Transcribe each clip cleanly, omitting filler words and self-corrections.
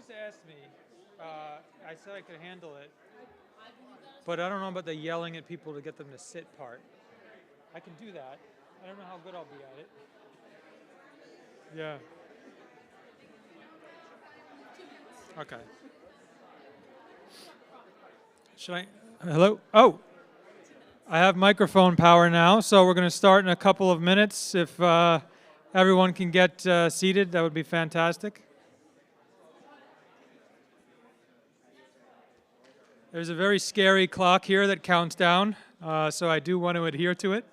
just asked me. I said I could handle it, but I don't know about the yelling at people to get them to sit part. I can do that. I don't know how good I'll be at it. Yeah. Okay. Should I? Hello? Oh, I have microphone power now, so we're going to start in a couple of minutes. If everyone can get seated, that would be fantastic. There's a very scary clock here that counts down, so I do want to adhere to it.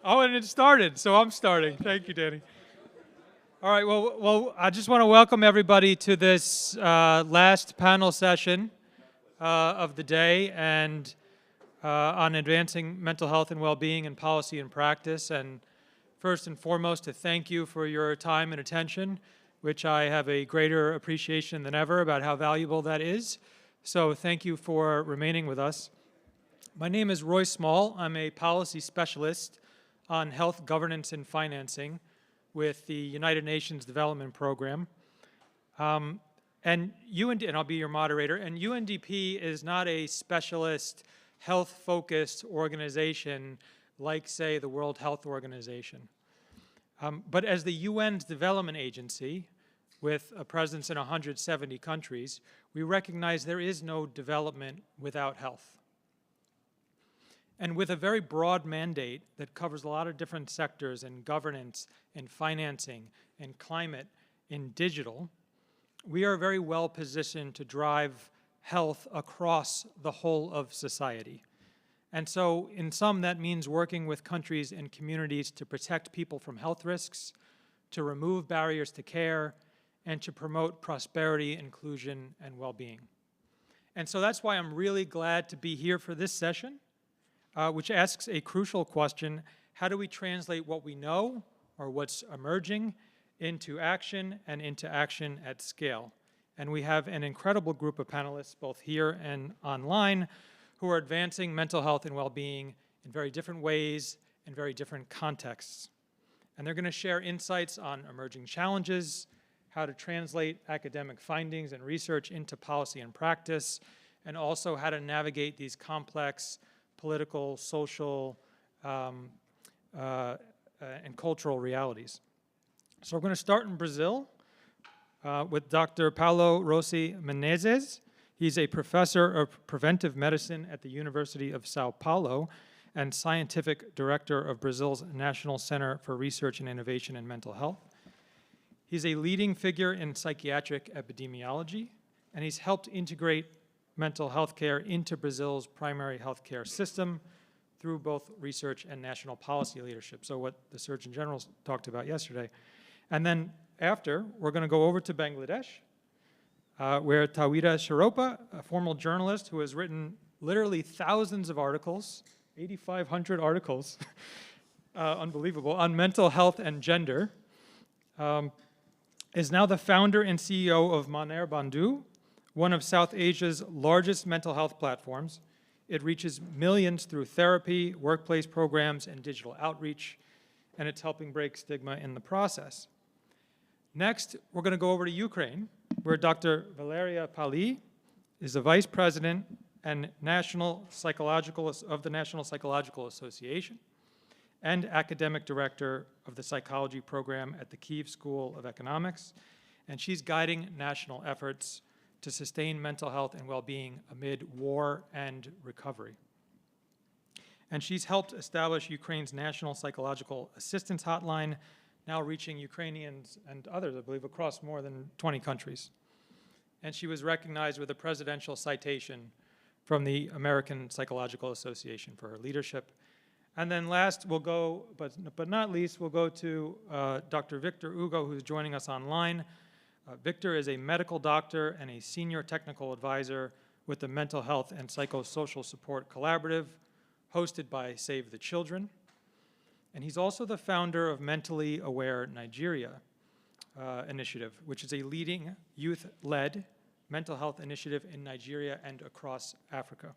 Oh, and it started, so I'm starting. Thank you, Danny. All right, well, I just want to welcome everybody to this last panel session of the day and on advancing mental health and well-being in policy and practice. And first and foremost, to thank you for your time and attention, which I have a greater appreciation than ever about how valuable that is. So thank you for remaining with us. My name is Roy Small. I'm a policy specialist on health governance and financing with the United Nations Development Program. And I'll be your moderator, and UNDP is not a specialist health-focused organization like, say, the World Health Organization. But as the UN's development agency, with a presence in 170 countries, we recognize there is no development without health. And with a very broad mandate that covers a lot of different sectors in governance, in financing, in climate, in digital, we are very well positioned to drive health across the whole of society. And so in some, that means working with countries and communities to protect people from health risks, to remove barriers to care, and to promote prosperity, inclusion, and well-being. And so that's why I'm really glad to be here for this session, which asks a crucial question: how do we translate what we know, or what's emerging, into action and into action at scale? And we have an incredible group of panelists, both here and online, who are advancing mental health and well-being in very different ways, in very different contexts. And they're going to share insights on emerging challenges, how to translate academic findings and research into policy and practice, and also how to navigate these complex political, social, and cultural realities. So we're going to start in Brazil with Dr. Paulo Rossi Menezes. He's a professor of preventive medicine at the University of Sao Paulo and scientific director of Brazil's National Center for Research and Innovation in Mental Health. He's a leading figure in psychiatric epidemiology, and he's helped integrate mental health care into Brazil's primary health care system through both research and national policy leadership, so what the Surgeon General talked about yesterday. And then after, we're going to go over to Bangladesh, where Tawhida Shiropa, a former journalist who has written literally thousands of articles, 8,500 articles, unbelievable, on mental health and gender, is now the founder and CEO of Moner Bondhu, one of South Asia's largest mental health platforms. It reaches millions through therapy, workplace programs, and digital outreach, and it's helping break stigma in the process. Next, we're going to go over to Ukraine, where Dr. Valeriia Palii is the Vice President and National Psychological of the National Psychological Association and Academic Director of the Psychology Program at the Kyiv School of Economics, and she's guiding national efforts to sustain mental health and well-being amid war and recovery. And she's helped establish Ukraine's National Psychological Assistance Hotline, now reaching Ukrainians and others, I believe, across more than 20 countries. And she was recognized with a presidential citation from the American Psychological Association for her leadership. And then last, we'll go, but not least, we'll go to Dr. Victor Hugo, who's joining us online. Victor is a medical doctor and a senior technical advisor with the Mental Health and Psychosocial Support Collaborative, hosted by Save the Children. And he's also the founder of Mentally Aware Nigeria initiative, which is a leading youth-led mental health initiative in Nigeria and across Africa.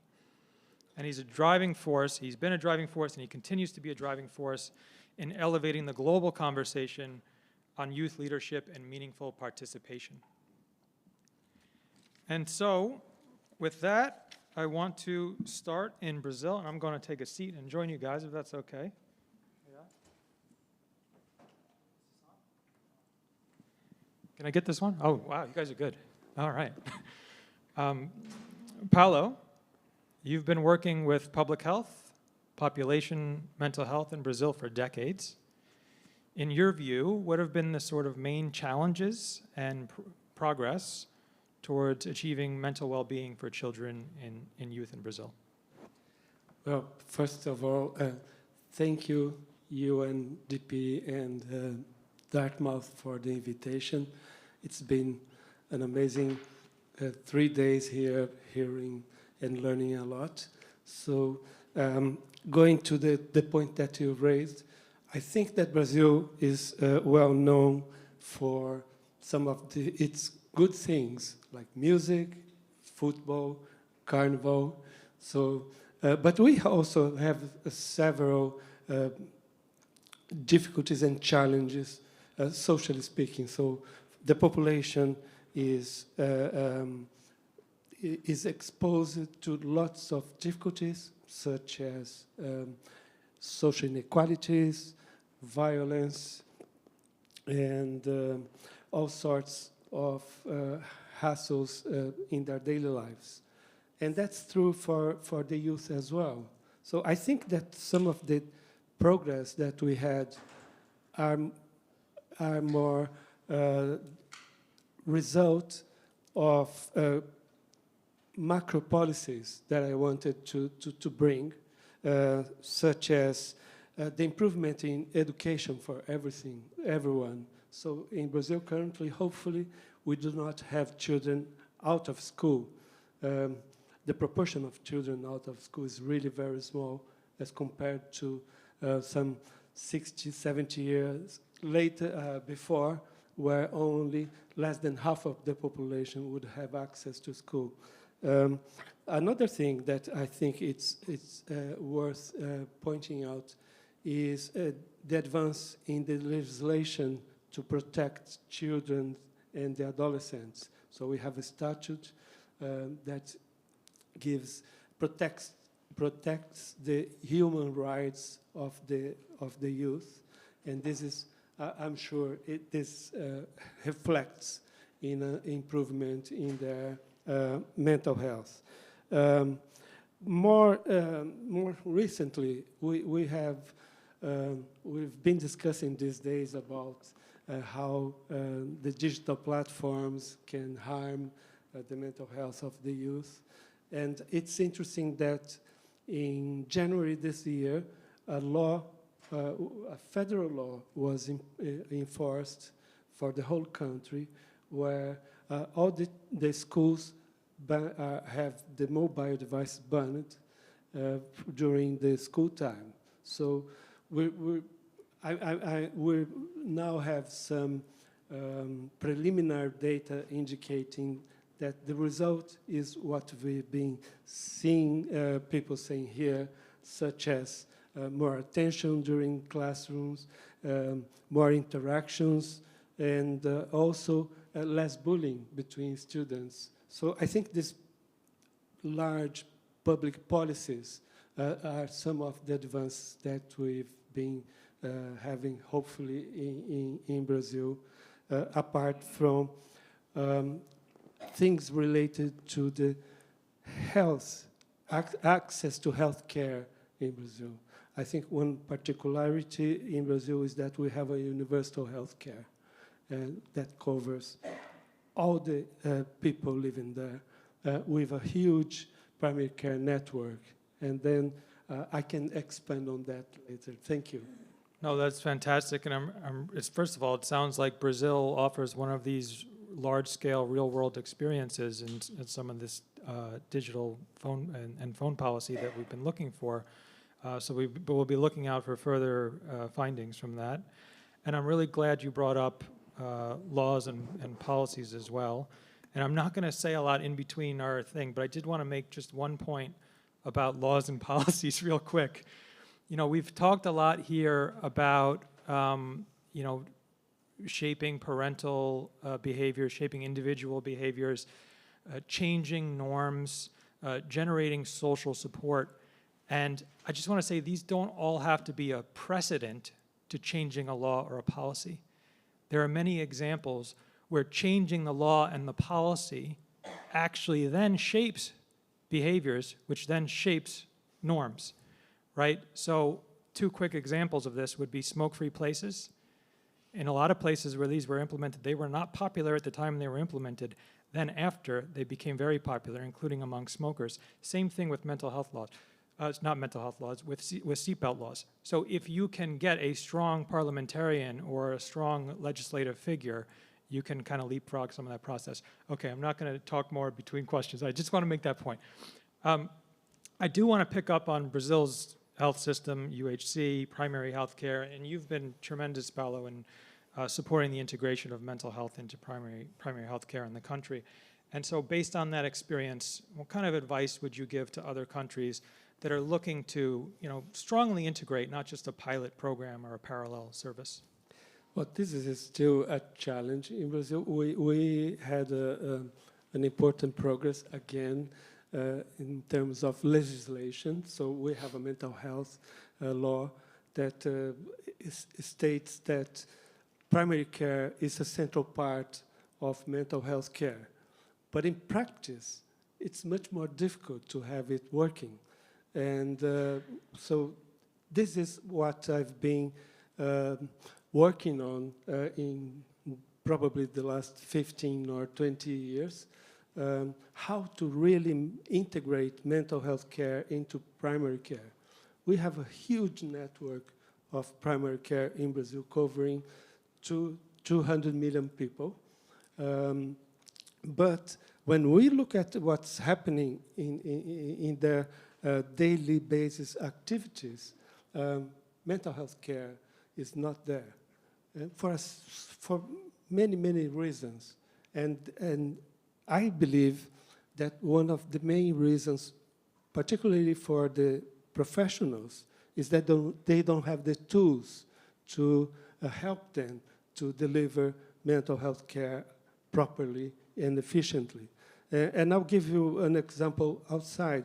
And he's a driving force, he's been a driving force, and he continues to be a driving force in elevating the global conversation on youth leadership and meaningful participation. And so, with that, I want to start in Brazil, and I'm going to take a seat and join you guys, if that's okay. Can I get this one? Oh, wow, you guys are good. All right. Paulo, you've been working with public health, population, mental health in Brazil for decades. In your view, what have been the sort of main challenges and progress towards achieving mental well-being for children and youth in Brazil? Well, first of all, thank you, UNDP and Dartmouth, for the invitation. It's been an amazing 3 days here, hearing and learning a lot. So going to the point that you raised, I think that Brazil is well known for some of its good things, like music, football, carnival. So, but we also have several difficulties and challenges, socially speaking. So the population is exposed to lots of difficulties, such as social inequalities, violence, and all sorts of hassles in their daily lives. And that's true for the youth as well. So I think that some of the progress that we had are more result of macro policies that I wanted to bring, such as the improvement in education for everyone. So in Brazil currently, hopefully, we do not have children out of school. The proportion of children out of school is really very small as compared to some 60, 70 years later, before, where only less than half of the population would have access to school. Another thing that I think it's worth pointing out is the advance in the legislation to protect children and the adolescents. So we have a statute that protects the human rights of the youth, and this is, I'm sure, this reflects in an improvement in their mental health. More recently, we've been discussing these days about how the digital platforms can harm the mental health of the youth. And it's interesting that in January this year, a federal law was enforced for the whole country, where all the schools have the mobile device banned during the school time. So we now have some preliminary data indicating that the result is what we've been seeing people saying here, such as more attention during classrooms, more interactions, and also less bullying between students. So I think these large public policies are some of the advances that we've been having, hopefully, in Brazil, apart from things related to the health, access to health care in Brazil. I think one particularity in Brazil is that we have a universal health care that covers all the people living there with a huge primary care network. And then I can expand on that later. Thank you. No, that's fantastic. And first of all, it sounds like Brazil offers one of these large-scale real-world experiences in some of this digital phone and phone policy that we've been looking for. So we'll be looking out for further findings from that. And I'm really glad you brought up laws and policies as well. And I'm not going to say a lot in between our thing, but I did want to make just one point about laws and policies real quick. You know, we've talked a lot here about, you know, shaping parental behaviors, shaping individual behaviors, changing norms, generating social support. And I just want to say these don't all have to be a precedent to changing a law or a policy. There are many examples where changing the law and the policy actually then shapes behaviors, which then shapes norms, right? So 2 quick examples of this would be smoke-free places. In a lot of places where these were implemented, they were not popular at the time they were implemented. Then after, they became very popular, including among smokers. Same thing with mental health laws. It's not mental health laws, with seatbelt laws. So if you can get a strong parliamentarian or a strong legislative figure, you can kind of leapfrog some of that process. Okay, I'm not going to talk more between questions. I just want to make that point. I do want to pick up on Brazil's health system, UHC, primary health care, and you've been tremendous, Paulo, in supporting the integration of mental health into primary health care in the country. And so based on that experience, what kind of advice would you give to other countries that are looking to, strongly integrate not just a pilot program or a parallel service? Well, this is still a challenge in Brazil. We had an important progress again in terms of legislation. So we have a mental health law that states that primary care is a central part of mental health care. But in practice, it's much more difficult to have it working. And so this is what I've been working on in probably the last 15 or 20 years, how to really integrate mental health care into primary care. We have a huge network of primary care in Brazil covering 200 million people. But when we look at what's happening in their daily basis activities, mental health care is not there. And for many, many reasons. And I believe that one of the main reasons, particularly for the professionals, is that they don't have the tools to help them to deliver mental health care properly and efficiently. And I'll give you an example outside.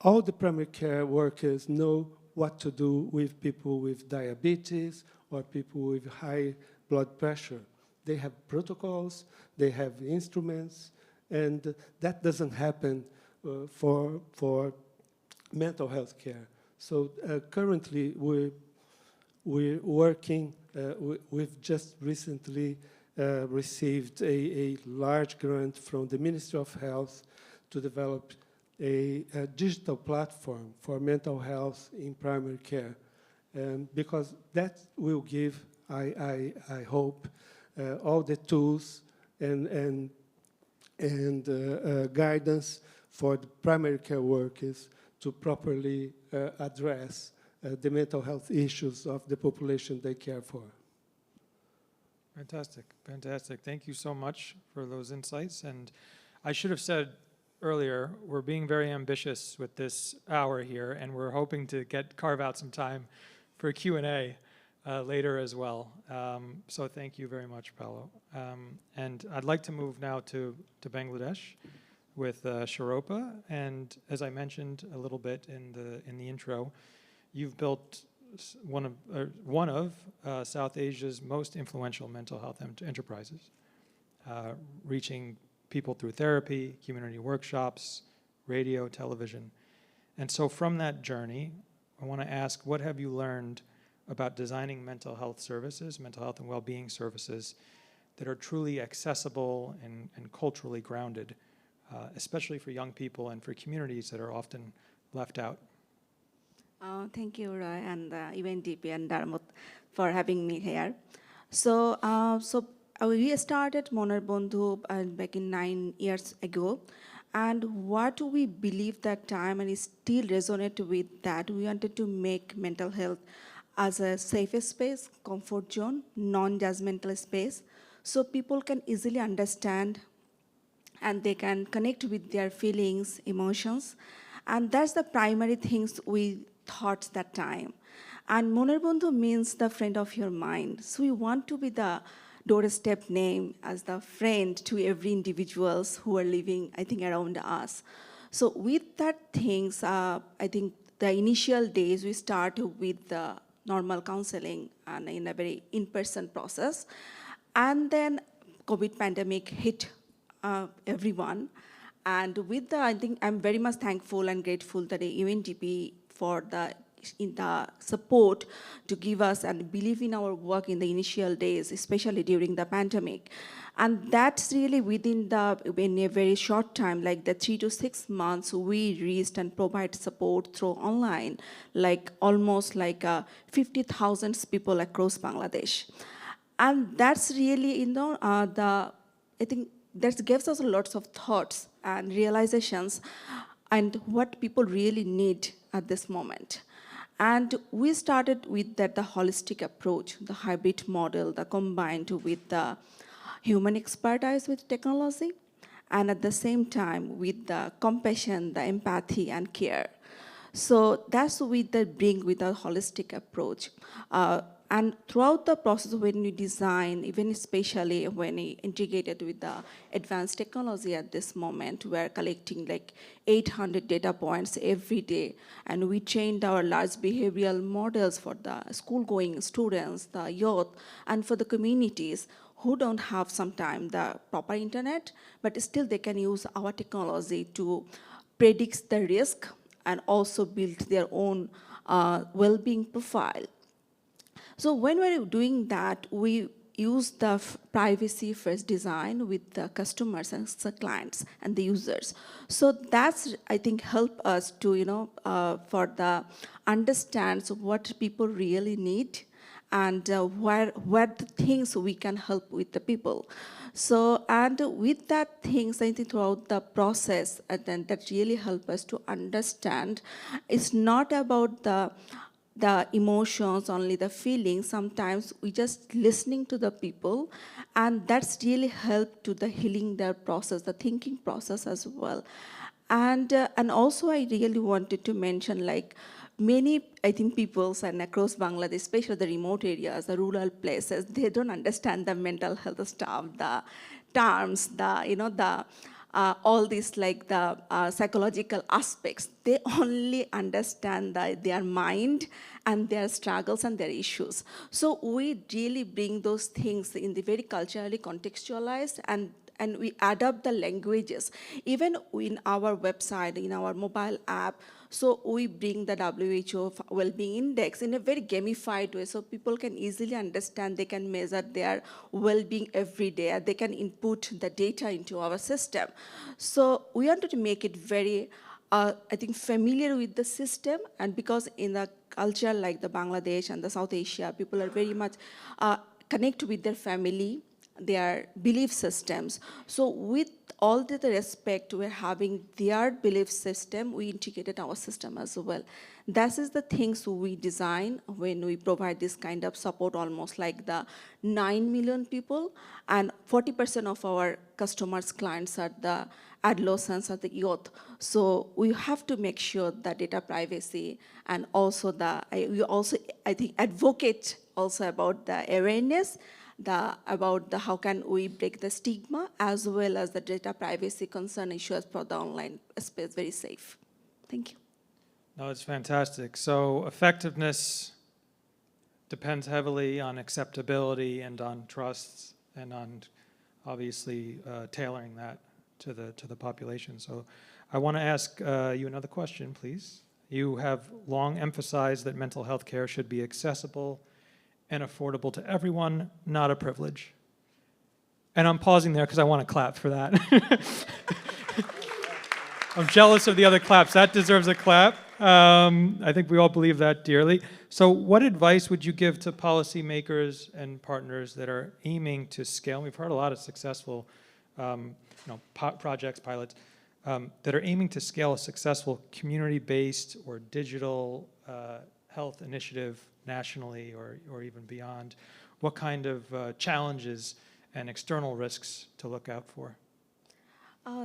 All the primary care workers know what to do with people with diabetes or people with high blood pressure. They have protocols, they have instruments, and that doesn't happen for mental health care. So currently we're working, we've just recently received a large grant from the Ministry of Health to develop a digital platform for mental health in primary care, because that will give, I hope, all the tools and guidance for the primary care workers to properly address the mental health issues of the population they care for. Fantastic, fantastic. Thank you so much for those insights. And I should have said earlier, we're being very ambitious with this hour here, and we're hoping to carve out some time for a Q&A later as well. So thank you very much, Paulo. And I'd like to move now to Bangladesh with Shiropa. And as I mentioned a little bit in the intro, you've built one of South Asia's most influential mental health enterprises, reaching people through therapy, community workshops, radio, television. And so from that journey, I want to ask, what have you learned about designing mental health services, mental health and well-being services that are truly accessible and culturally grounded, especially for young people and for communities that are often left out? Thank you, Roy, and UNDP and Darmut for having me here. So we started Moner Bondhu back in 9 years ago. And what we believed that time, and it still resonated with that, we wanted to make mental health as a safe space, comfort zone, non-judgmental space, so people can easily understand and they can connect with their feelings, emotions. And that's the primary things we thought that time. And Moner Bondhu means the friend of your mind. So we want to be the doorstep name as the friend to every individuals who are living, I think, around us. So with that things, I think the initial days we start with the normal counseling and in a very in-person process. And then COVID pandemic hit everyone. And with the, I think I'm very much thankful and grateful that the UNDP for the support to give us and believe in our work in the initial days, especially during the pandemic. And that's really in a very short time, like the 3 to 6 months, we reached and provide support through online, like almost like 50,000 people across Bangladesh. And that's really, I think that gives us lots of thoughts and realizations and what people really need at this moment. And we started with that, the holistic approach, the hybrid model, the combined with the human expertise with technology, and at the same time with the compassion, the empathy, and care. So that's with the bring with a holistic approach. And throughout the process when we design, even especially when we integrated with the advanced technology at this moment, we are collecting like 800 data points every day. And we trained our large behavioral models for the school-going students, the youth, and for the communities who don't have sometimes the proper internet, but still they can use our technology to predict the risk and also build their own well-being profile. So when we're doing that, we use the privacy-first design with the customers and the clients and the users. So that's, I think, help us to, for the understands what people really need and where the things we can help with the people. So, and with that things, I think throughout the process, and then that really help us to understand, it's not about the emotions, only the feelings. Sometimes we just listening to the people, and that's really helped to the healing their process, the thinking process as well. And also I really wanted to mention, like, many, I think, peoples and across Bangladesh, especially the remote areas, the rural places, they don't understand the mental health stuff, the terms, all these like the psychological aspects. They only understand their mind and their struggles and their issues. So we really bring those things in the very culturally contextualized, and we adapt the languages. Even in our website, in our mobile app, so we bring the WHO well-being index in a very gamified way, so people can easily understand, they can measure their well-being every day, they can input the data into our system. So we wanted to make it very, I think, familiar with the system, and because in the culture like the Bangladesh and the South Asia, people are very much connect with their family, their belief systems. So with all the respect we're having their belief system, we integrated our system as well. That is the things we design when we provide this kind of support, almost like the 9 million people, and 40% of our customers, clients are the adolescents or the youth. So we have to make sure that data privacy, and also we also, I think, advocate also about the awareness, about the how can we break the stigma, as well as the data privacy concern issues for the online space very safe. Thank you. No, it's fantastic. So effectiveness depends heavily on acceptability and on trusts and on obviously tailoring that to the population. So I want to ask you another question, please. You have long emphasized that mental health care should be accessible and affordable to everyone, not a privilege. And I'm pausing there because I want to clap for that. I'm jealous of the other claps. That deserves a clap. I think we all believe that dearly. So what advice would you give to policymakers and partners that are aiming to scale? We've heard a lot of successful projects, pilots, that are aiming to scale a successful community-based or digital health initiative nationally or even beyond. What kind of challenges and external risks to look out for?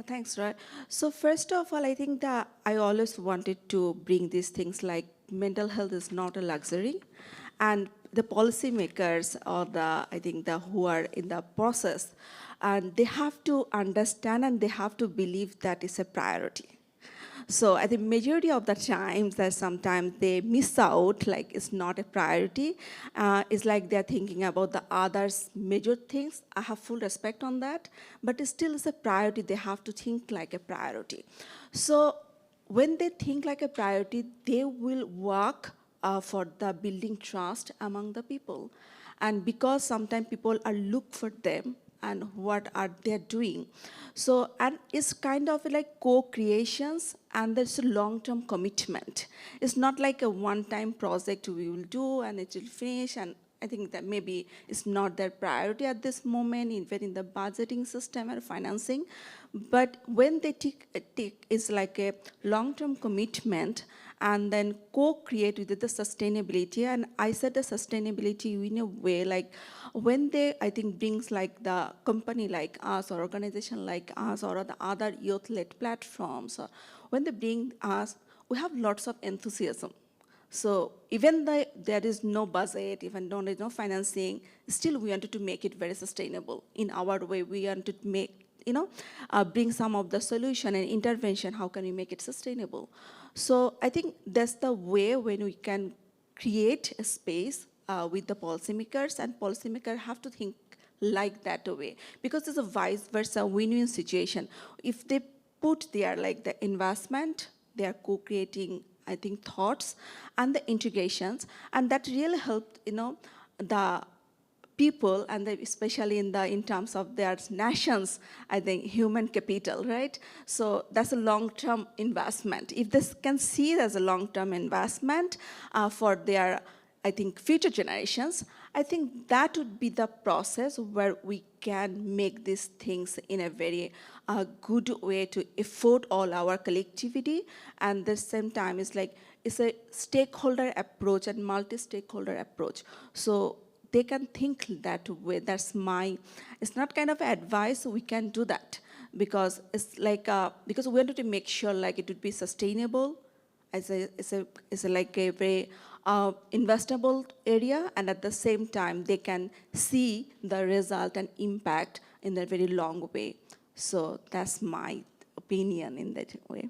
Thanks, Roy. So first of all, I think that I always wanted to bring these things like mental health is not a luxury, and the policymakers or the who are in the process, and they have to understand and they have to believe that it's a priority. So I think majority of the times that sometimes they miss out, like it's not a priority. It's like they're thinking about the others major things. I have full respect on that, but it still is a priority. They have to think like a priority. So when they think like a priority, they will work for the building trust among the people. And because sometimes people are look for them and what are they doing. So, and it's kind of like co-creations, and there's a long-term commitment. It's not like a one-time project we will do and it will finish, and I think that maybe it's not their priority at this moment, even in the budgeting system or financing. But when they take it's like a long-term commitment and then co-create with the sustainability. And I said the sustainability in a way like when they, I think, brings like the company like us or organization like us or the other youth-led platforms, or when they bring us, we have lots of enthusiasm. So even though there is no budget, even though there is no financing, still we wanted to make it very sustainable. In our way, we wanted to make, bring some of the solution and intervention, how can we make it sustainable? So I think that's the way when we can create a space with the policymakers, and policymakers have to think like that way, because it's a vice versa win-win situation. If they put there like the investment, they are co-creating, I think, thoughts and the integrations, and that really helped, the people, and especially in terms of their nations, I think, human capital, right? So that's a long-term investment. If this can see it as a long-term investment for their, I think, future generations, I think that would be the process where we can make these things in a very good way to afford all our collectivity. And at the same time, it's a stakeholder approach and multi-stakeholder approach. So they can think that way. That's it's not kind of advice, we can do that. Because it's like, because we wanted to make sure like it would be sustainable, it's like a very investable area, and at the same time, they can see the result and impact in a very long way. So that's my opinion in that way.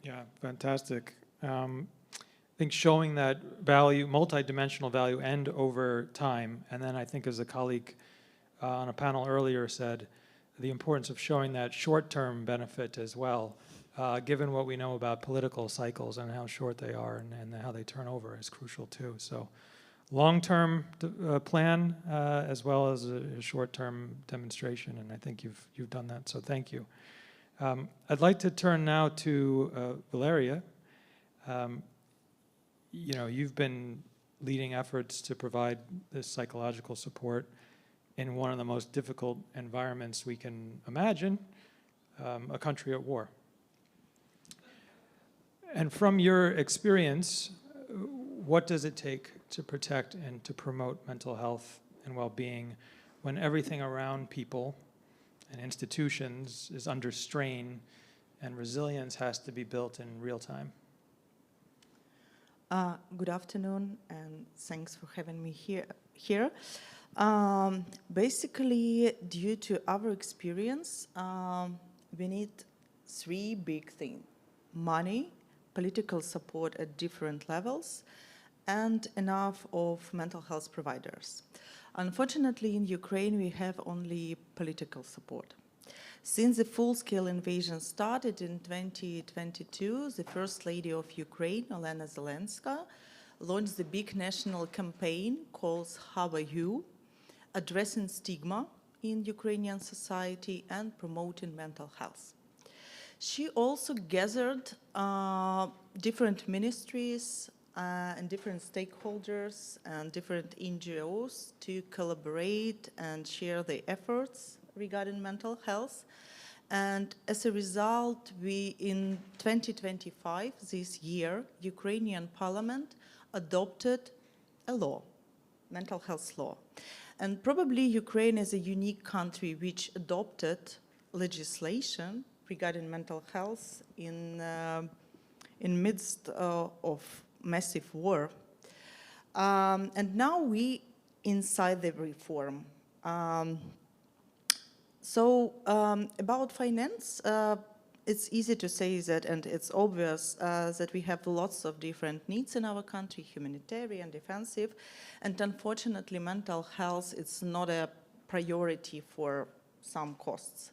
Yeah, fantastic. I think showing that value, multidimensional value, and over time, and then I think as a colleague on a panel earlier said, the importance of showing that short-term benefit as well, given what we know about political cycles and how short they are and how they turn over is crucial too. So long-term plan as well as a short-term demonstration, and I think you've done that, so thank you. I'd like to turn now to Valeriia. You've been leading efforts to provide this psychological support in one of the most difficult environments we can imagine, a country at war. And from your experience, what does it take to protect and to promote mental health and well-being when everything around people and institutions is under strain and resilience has to be built in real time? Good afternoon, and thanks for having me here. Basically, due to our experience, we need three big things: money, political support at different levels, and enough of mental health providers. Unfortunately, in Ukraine, we have only political support. Since the full-scale invasion started in 2022, the First Lady of Ukraine, Olena Zelenska, launched the big national campaign called How Are You?, addressing stigma in Ukrainian society and promoting mental health. She also gathered different ministries and different stakeholders and different NGOs to collaborate and share their efforts regarding mental health. And as a result, in 2025, this year, Ukrainian parliament adopted a law, mental health law. And probably Ukraine is a unique country which adopted legislation regarding mental health in midst of massive war. And now we inside the reform. About finance, it's easy to say that, and it's obvious that we have lots of different needs in our country, humanitarian, defensive, and unfortunately mental health is not a priority for some costs.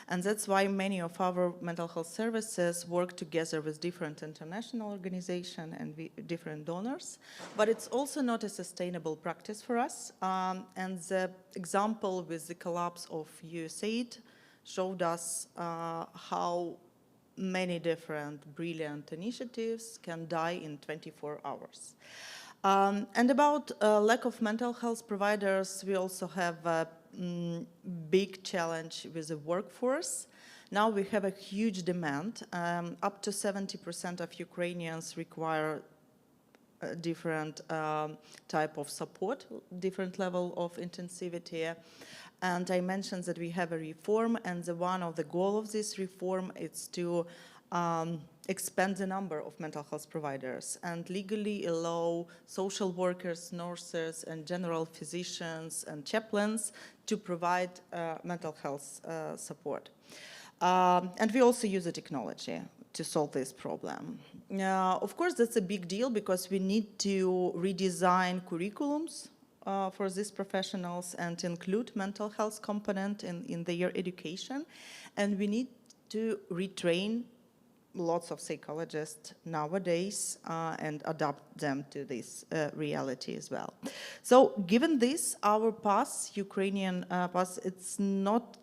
And that's why many of our mental health services work together with different international organizations and different donors. But it's also not a sustainable practice for us. And the example with the collapse of USAID showed us how many different brilliant initiatives can die in 24 hours. And about lack of mental health providers, we also have a big challenge with the workforce. Now we have a huge demand. Up to 70% of Ukrainians require a different type of support, different level of intensivity. And I mentioned that we have a reform, and one of the goals of this reform is to expand the number of mental health providers and legally allow social workers, nurses, and general physicians and chaplains to provide mental health support. And we also use the technology to solve this problem. Of course, that's a big deal because we need to redesign curriculums for these professionals and include mental health component in their education. And we need to retrain lots of psychologists nowadays and adapt them to this reality as well. So given this, our path, Ukrainian path, it's not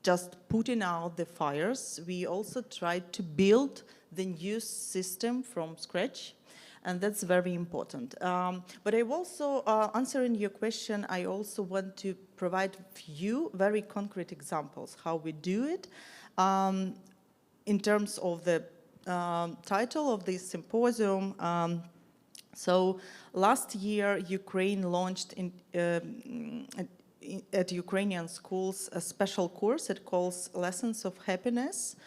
just putting out the fires. We also tried to build the new system from scratch, and that's very important. But I also, answering your question, I also want to provide few very concrete examples how we do it. In terms of the title of this symposium, so last year Ukraine launched at Ukrainian schools a special course it calls Lessons of Happiness,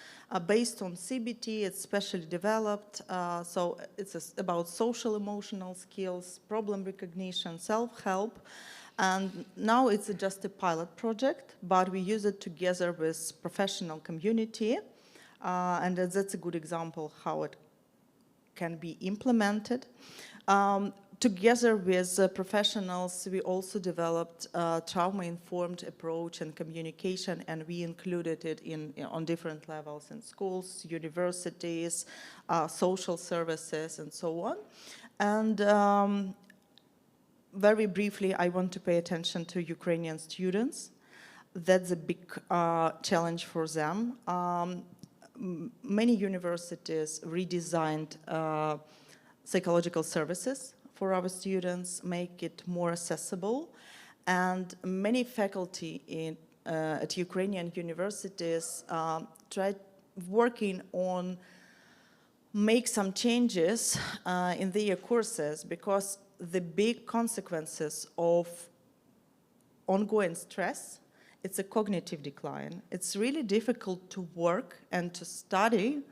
based on CBT. It's specially developed, so it's about social emotional skills, problem recognition, self-help. And now it's just a pilot project, but we use it together with professional community. And that's a good example how it can be implemented. Together with professionals, we also developed a trauma-informed approach and communication, and we included it on different levels in schools, universities, social services, and so on. And very briefly, I want to pay attention to Ukrainian students. That's a big challenge for them. Many universities redesigned psychological services for our students, make it more accessible, and many faculty at Ukrainian universities tried working on make some changes in their courses, because the big consequences of ongoing stress, it's a cognitive decline. It's really difficult to work and to study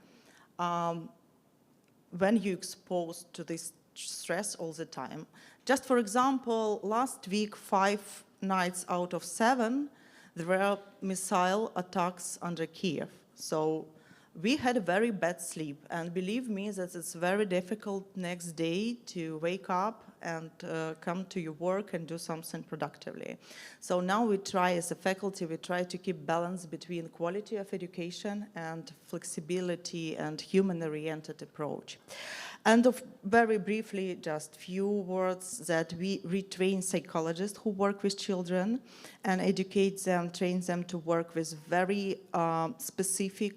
when you're exposed to this stress all the time. Just for example, last week, 5 nights out of 7, there were missile attacks under Kiev. So we had a very bad sleep, and believe me that it's very difficult next day to wake up and come to your work and do something productively. So now we try, as a faculty, we try to keep balance between quality of education and flexibility and human-oriented approach. And very briefly, just few words that we retrain psychologists who work with children and educate them, train them to work with very specific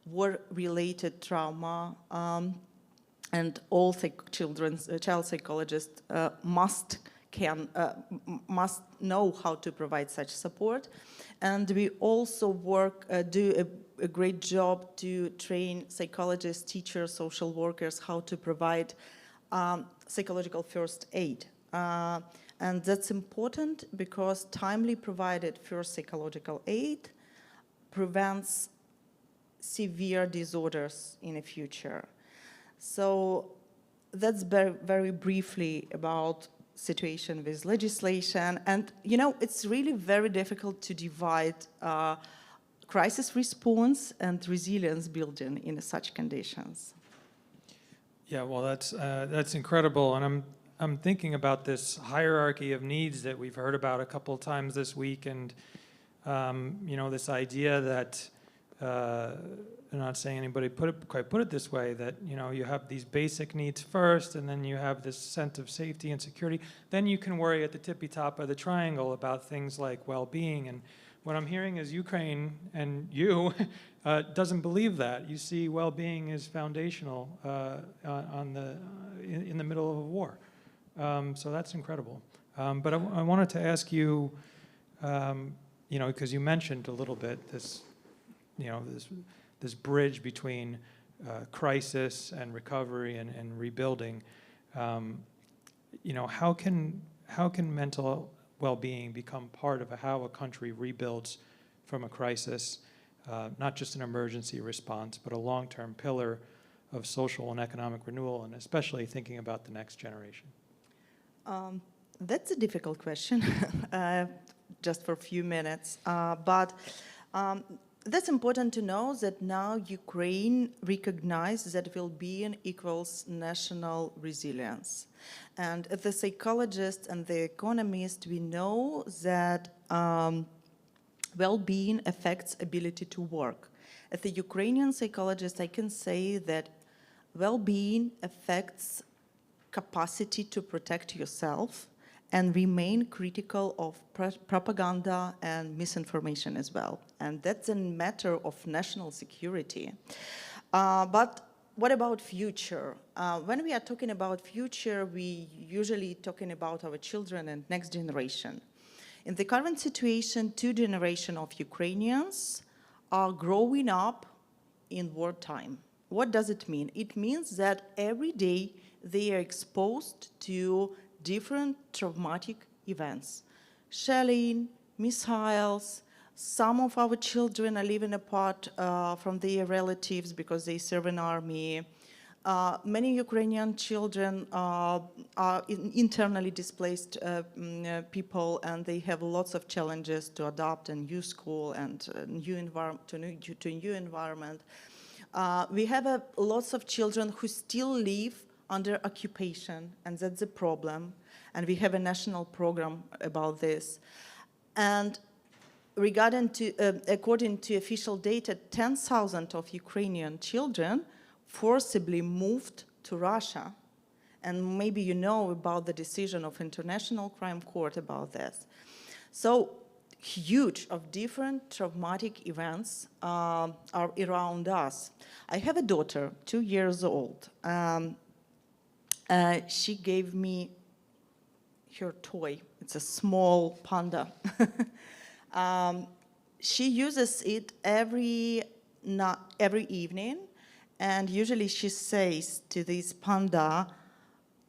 war-related trauma, and all child psychologists must know how to provide such support. And we also do a great job to train psychologists, teachers, social workers how to provide psychological first aid. And that's important because timely provided first psychological aid prevents severe disorders in the future. So that's very, very briefly about situation with legislation. And, you know, it's really very difficult to divide crisis response and resilience building in such conditions. Yeah, well, that's incredible, and I'm thinking about this hierarchy of needs that we've heard about a couple of times this week, and you know, this idea that I'm not saying anybody quite put it this way, that, you know, you have these basic needs first, and then you have this sense of safety and security. Then you can worry at the tippy top of the triangle about things like well-being. And what I'm hearing is Ukraine and you doesn't believe that. You see well-being is foundational in the middle of a war. So that's incredible. But I wanted to ask you, you know, because you mentioned a little bit this, you know, this bridge between crisis and recovery and rebuilding. You know, how can mental well-being become part of how a country rebuilds from a crisis, not just an emergency response, but a long-term pillar of social and economic renewal, and especially thinking about the next generation? That's a difficult question, just for a few minutes. But that's important to know that now Ukraine recognizes that well-being equals national resilience. And as a psychologist and the economist, we know that well-being affects ability to work. As a Ukrainian psychologist, I can say that well-being affects capacity to protect yourself and remain critical of propaganda and misinformation as well. And that's a matter of national security. But what about future? When we are talking about future, we usually talking about our children and next generation. In the current situation, 2 generations of Ukrainians are growing up in wartime. What does it mean? It means that every day they are exposed to different traumatic events. Shelling, missiles. Some of our children are living apart from their relatives because they serve in army. Many Ukrainian children are internally displaced people, and they have lots of challenges to adapt a new school and to a new environment. We have lots of children who still live under occupation, and that's a problem. And we have a national program about this. And according to official data, 10,000 of Ukrainian children forcibly moved to Russia. And maybe you know about the decision of International Crime Court about this. So huge of different traumatic events are around us. I have a daughter, 2 years old. She gave me her toy. It's a small panda. She uses it every evening, and usually she says to this panda,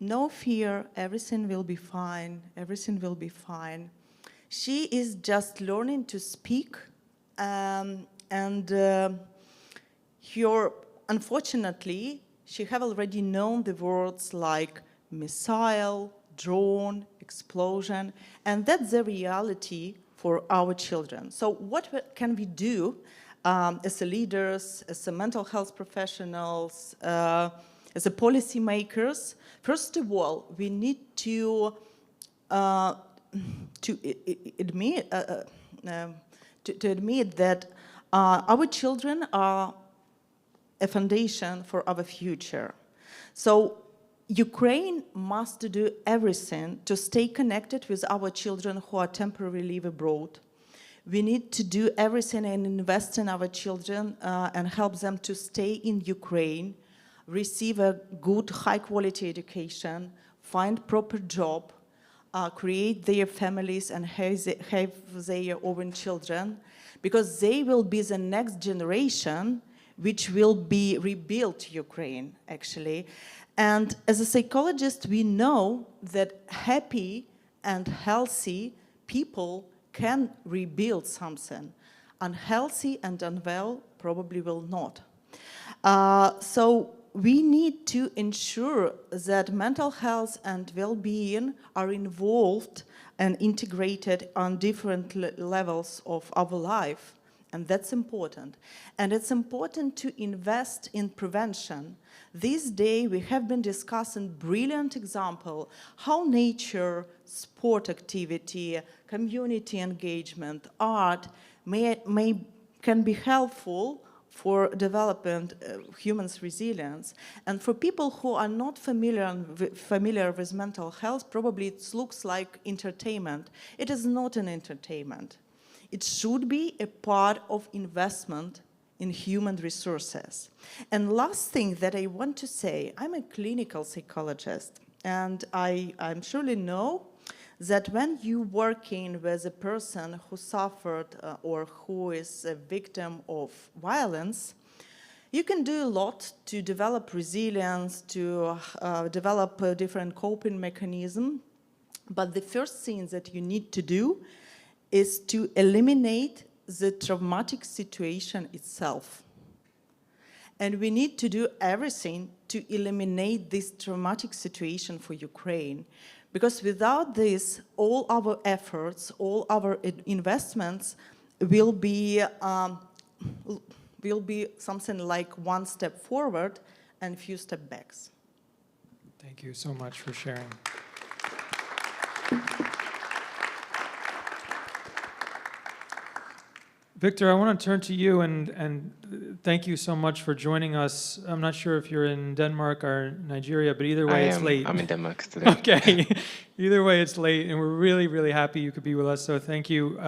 "No fear, everything will be fine, everything will be fine." She is just learning to speak, unfortunately, she have already known the words like missile, drone, explosion, and that's the reality for our children. So what can we do as a leaders, as a mental health professionals, as a policymakers? First of all, we need to admit that our children are a foundation for our future. So Ukraine must do everything to stay connected with our children who are temporarily abroad. We need to do everything and invest in our children and help them to stay in Ukraine, receive a good, high-quality education, find proper job, create their families and have their own children, because they will be the next generation which will be rebuilt Ukraine, actually. And as a psychologist, we know that happy and healthy people can rebuild something. Unhealthy and unwell probably will not. So we need to ensure that mental health and well-being are involved and integrated on different levels of our life. And that's important. And it's important to invest in prevention. This day we have been discussing brilliant example how nature, sport activity, community engagement, art can be helpful for development humans' resilience. And for people who are not familiar with mental health, probably it looks like entertainment. It is not an entertainment. It should be a part of investment in human resources. And last thing that I want to say, I'm a clinical psychologist, and I surely know that when you're working with a person who suffered or who is a victim of violence, you can do a lot to develop resilience, to develop a different coping mechanism. But the first thing that you need to do is to eliminate the traumatic situation itself. And we need to do everything to eliminate this traumatic situation for Ukraine. Because without this, all our efforts, all our investments will be something like one step forward and few steps back. Thank you so much for sharing. Victor, I want to turn to you and thank you so much for joining us. I'm not sure if you're in Denmark or Nigeria, but either way, it's late. I'm in Denmark today. Okay. Either way, it's late, and we're really, really happy you could be with us, so thank you.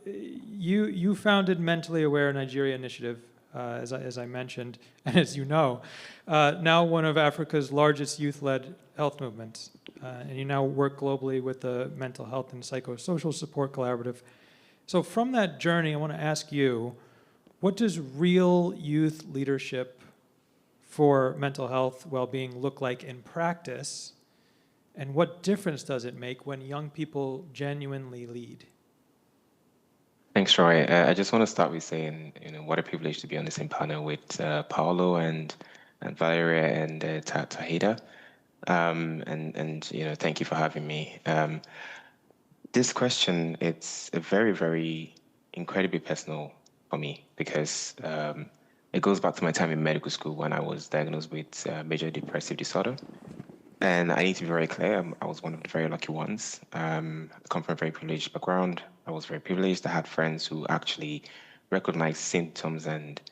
You founded Mentally Aware Nigeria Initiative, as I mentioned, and as you know, now one of Africa's largest youth-led health movements. And you now work globally with the Mental Health and Psychosocial Support Collaborative. So from that journey, I want to ask you, what does real youth leadership for mental health well-being look like in practice? And what difference does it make when young people genuinely lead? Thanks, Roy. I just want to start with saying, what a privilege to be on the same panel with Paulo and Valeriia and Tawhida. And thank you for having me. This question, it's a very, very incredibly personal for me because it goes back to my time in medical school when I was diagnosed with major depressive disorder. And I need to be very clear, I was one of the very lucky ones. I come from a very privileged background. I was very privileged. I had friends who actually recognized symptoms and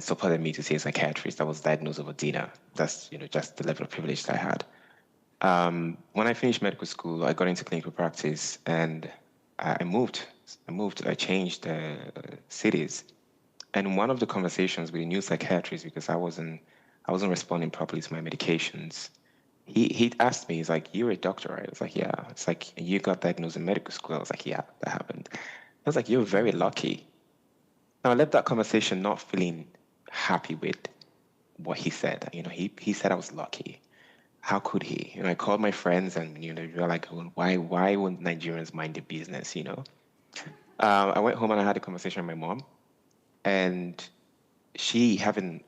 supported me to see a psychiatrist. I was diagnosed over dinner. That's just the level of privilege that I had. When I finished medical school, I got into clinical practice and I moved. I changed cities. And one of the conversations with a new psychiatrist, because I wasn't responding properly to my medications, he asked me, he's like, "You're a doctor, right?" I was like, "Yeah." It's like, "You got diagnosed in medical school?" I was like, "Yeah, that happened." I was like, "You're very lucky." Now, I left that conversation not feeling happy with what he said. He said I was lucky. How could he? I called my friends and, they were like, well, why wouldn't Nigerians mind their business, I went home and I had a conversation with my mom. And she, having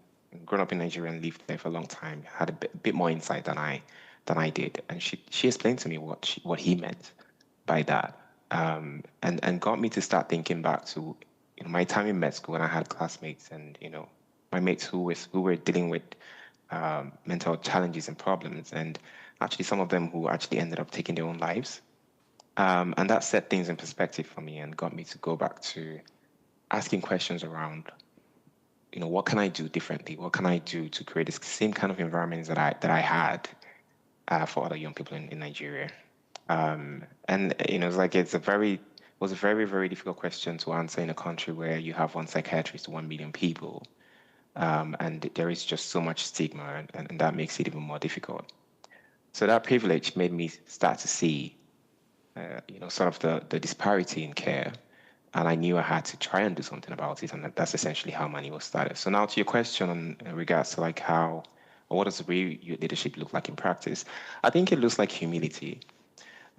grown up in Nigeria and lived there for a long time, had a bit more insight than I did. And she explained to me what he meant by that. And got me to start thinking back to my time in med school when I had classmates and, my mates who were dealing with mental challenges and problems, and actually some of them who actually ended up taking their own lives. And that set things in perspective for me and got me to go back to asking questions around, what can I do differently? What can I do to create the same kind of environments that I had for other young people in Nigeria? And it's like it was a very, very difficult question to answer in a country where you have one psychiatrist to 1 million people. And there is just so much stigma, and that makes it even more difficult. So that privilege made me start to see, sort of the disparity in care, and I knew I had to try and do something about it, and that's essentially how Money was started. So now to your question in regards to what does real leadership look like in practice? I think it looks like humility.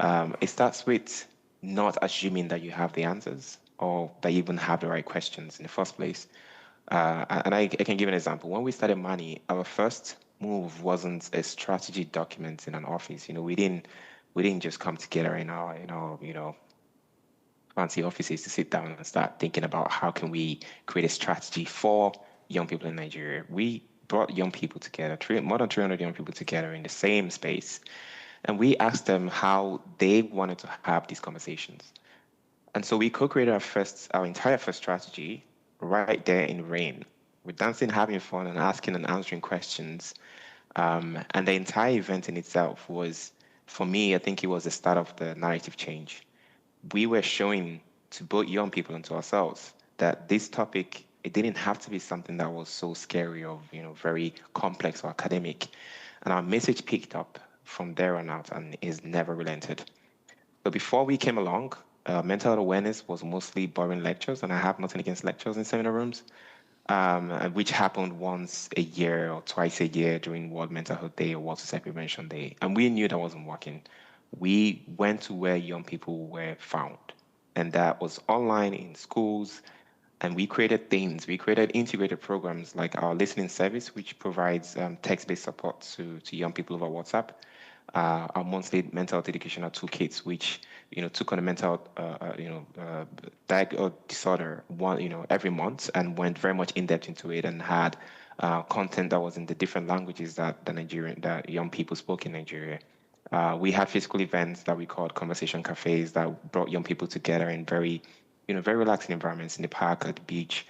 It starts with not assuming that you have the answers or that you even have the right questions in the first place. And I can give an example. When we started Money, our first move wasn't a strategy document in an office. We didn't just come together in our fancy offices to sit down and start thinking about how can we create a strategy for young people in Nigeria. We brought young people together, more than 300 young people together in the same space, and we asked them how they wanted to have these conversations. And so we co-created our entire first strategy right there in rain. We're dancing, having fun, and asking and answering questions. And the entire event in itself was, for me, I think it was the start of the narrative change. We were showing to both young people and to ourselves that this topic, it didn't have to be something that was so scary or very complex or academic. And our message picked up from there on out and is never relented. So before we came along, mental health awareness was mostly boring lectures, and I have nothing against lectures in seminar rooms, which happened once a year or twice a year during World Mental Health Day or World Suicide Prevention Day. And we knew that wasn't working. We went to where young people were found, and that was online in schools. And we created things. We created integrated programs like our listening service, which provides text-based support to young people over WhatsApp. Our monthly mental health educational toolkits, which took on a mental disorder every month and went very much in depth into it and had content that was in the different languages that that young people spoke in Nigeria. We had physical events that we called conversation cafes that brought young people together in very relaxing environments in the park, at the beach,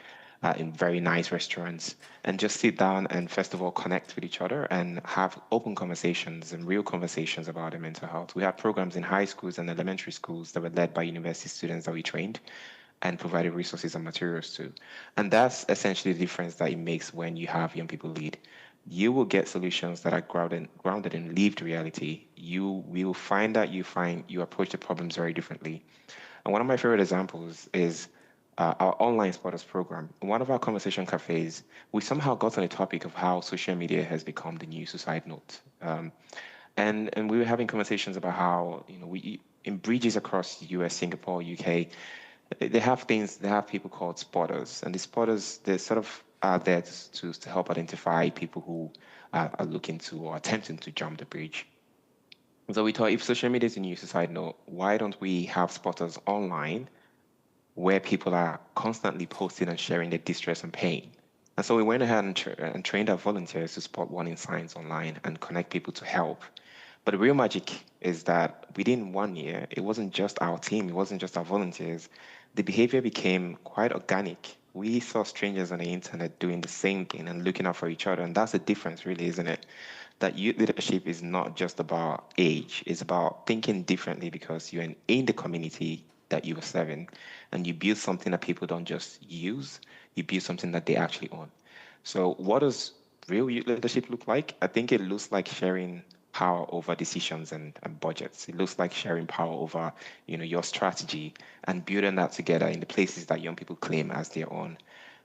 in very nice restaurants, and just sit down and first of all connect with each other and have open conversations and real conversations about their mental health. We had programs in high schools and elementary schools that were led by university students that we trained and provided resources and materials to. And that's essentially the difference that it makes when you have young people lead. You will get solutions that are grounded in lived reality. You will find that you approach the problems very differently. And one of my favorite examples is our online spotters program. In one of our conversation cafes, we somehow got on the topic of how social media has become the new suicide note. And we were having conversations about how, we in bridges across the US, Singapore, UK, they have people called spotters. And the spotters, they sort of are there to help identify people who are looking to or attempting to jump the bridge. So we thought, if social media is a new suicide note, why don't we have spotters online where people are constantly posting and sharing their distress and pain? And so we went ahead and trained our volunteers to spot warning signs online and connect people to help. But the real magic is that within 1 year, it wasn't just our team, it wasn't just our volunteers. The behavior became quite organic. We saw strangers on the internet doing the same thing and looking out for each other. And that's the difference, really, isn't it? That youth leadership is not just about age, it's about thinking differently because you're in the community that you are serving, and you build something that people don't just use, you build something that they actually own. So what does real youth leadership look like? I think it looks like sharing power over decisions and budgets. It looks like sharing power over your strategy and building that together in the places that young people claim as their own.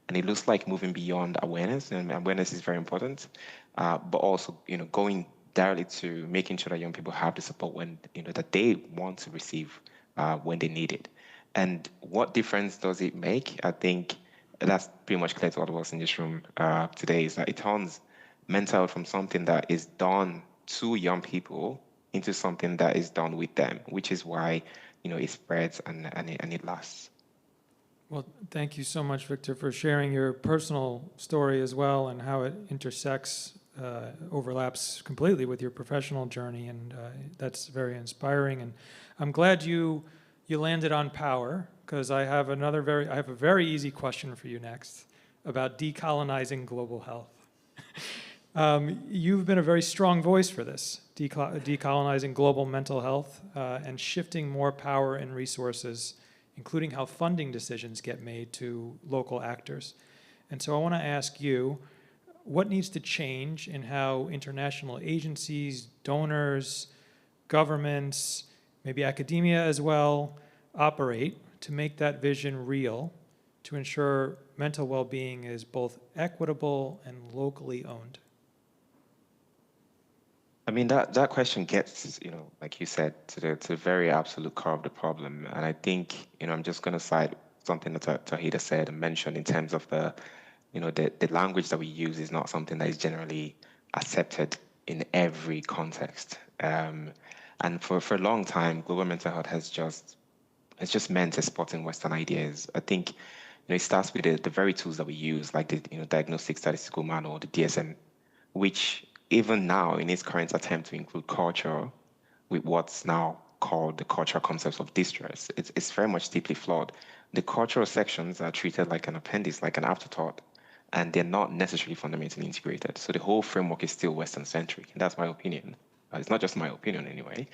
And it looks like moving beyond awareness, and awareness is very important, but also going directly to making sure that young people have the support when that they want to receive when they need it. And what difference does it make? I think that's pretty much clear to all of us in this room today, is that it turns mental health from something that is done to young people into something that is done with them, which is why it spreads and it lasts. Well, thank you so much, Victor, for sharing your personal story as well and how it intersects, overlaps completely with your professional journey, and that's very inspiring. And I'm glad you landed on power, because I have a very easy question for you next about decolonizing global health. You've been a very strong voice for this, decolonizing global mental health and shifting more power and resources, including how funding decisions get made, to local actors. And so I want to ask you, what needs to change in how international agencies, donors, governments, maybe academia as well, operate to make that vision real, to ensure mental well-being is both equitable and locally owned? I mean, that question gets, like you said, to the very absolute core of the problem. And I think, I'm just going to cite something that Tawhida said and mentioned in terms of the language that we use is not something that is generally accepted in every context. And for a long time, global mental health has just meant exporting Western ideas. I think it starts with the very tools that we use, like the Diagnostic Statistical Manual, the DSM, which even now, in its current attempt to include culture with what's now called the cultural concepts of distress, it's very much deeply flawed. The cultural sections are treated like an appendix, like an afterthought, and they're not necessarily fundamentally integrated. So the whole framework is still Western-centric, and that's my opinion. It's not just my opinion anyway.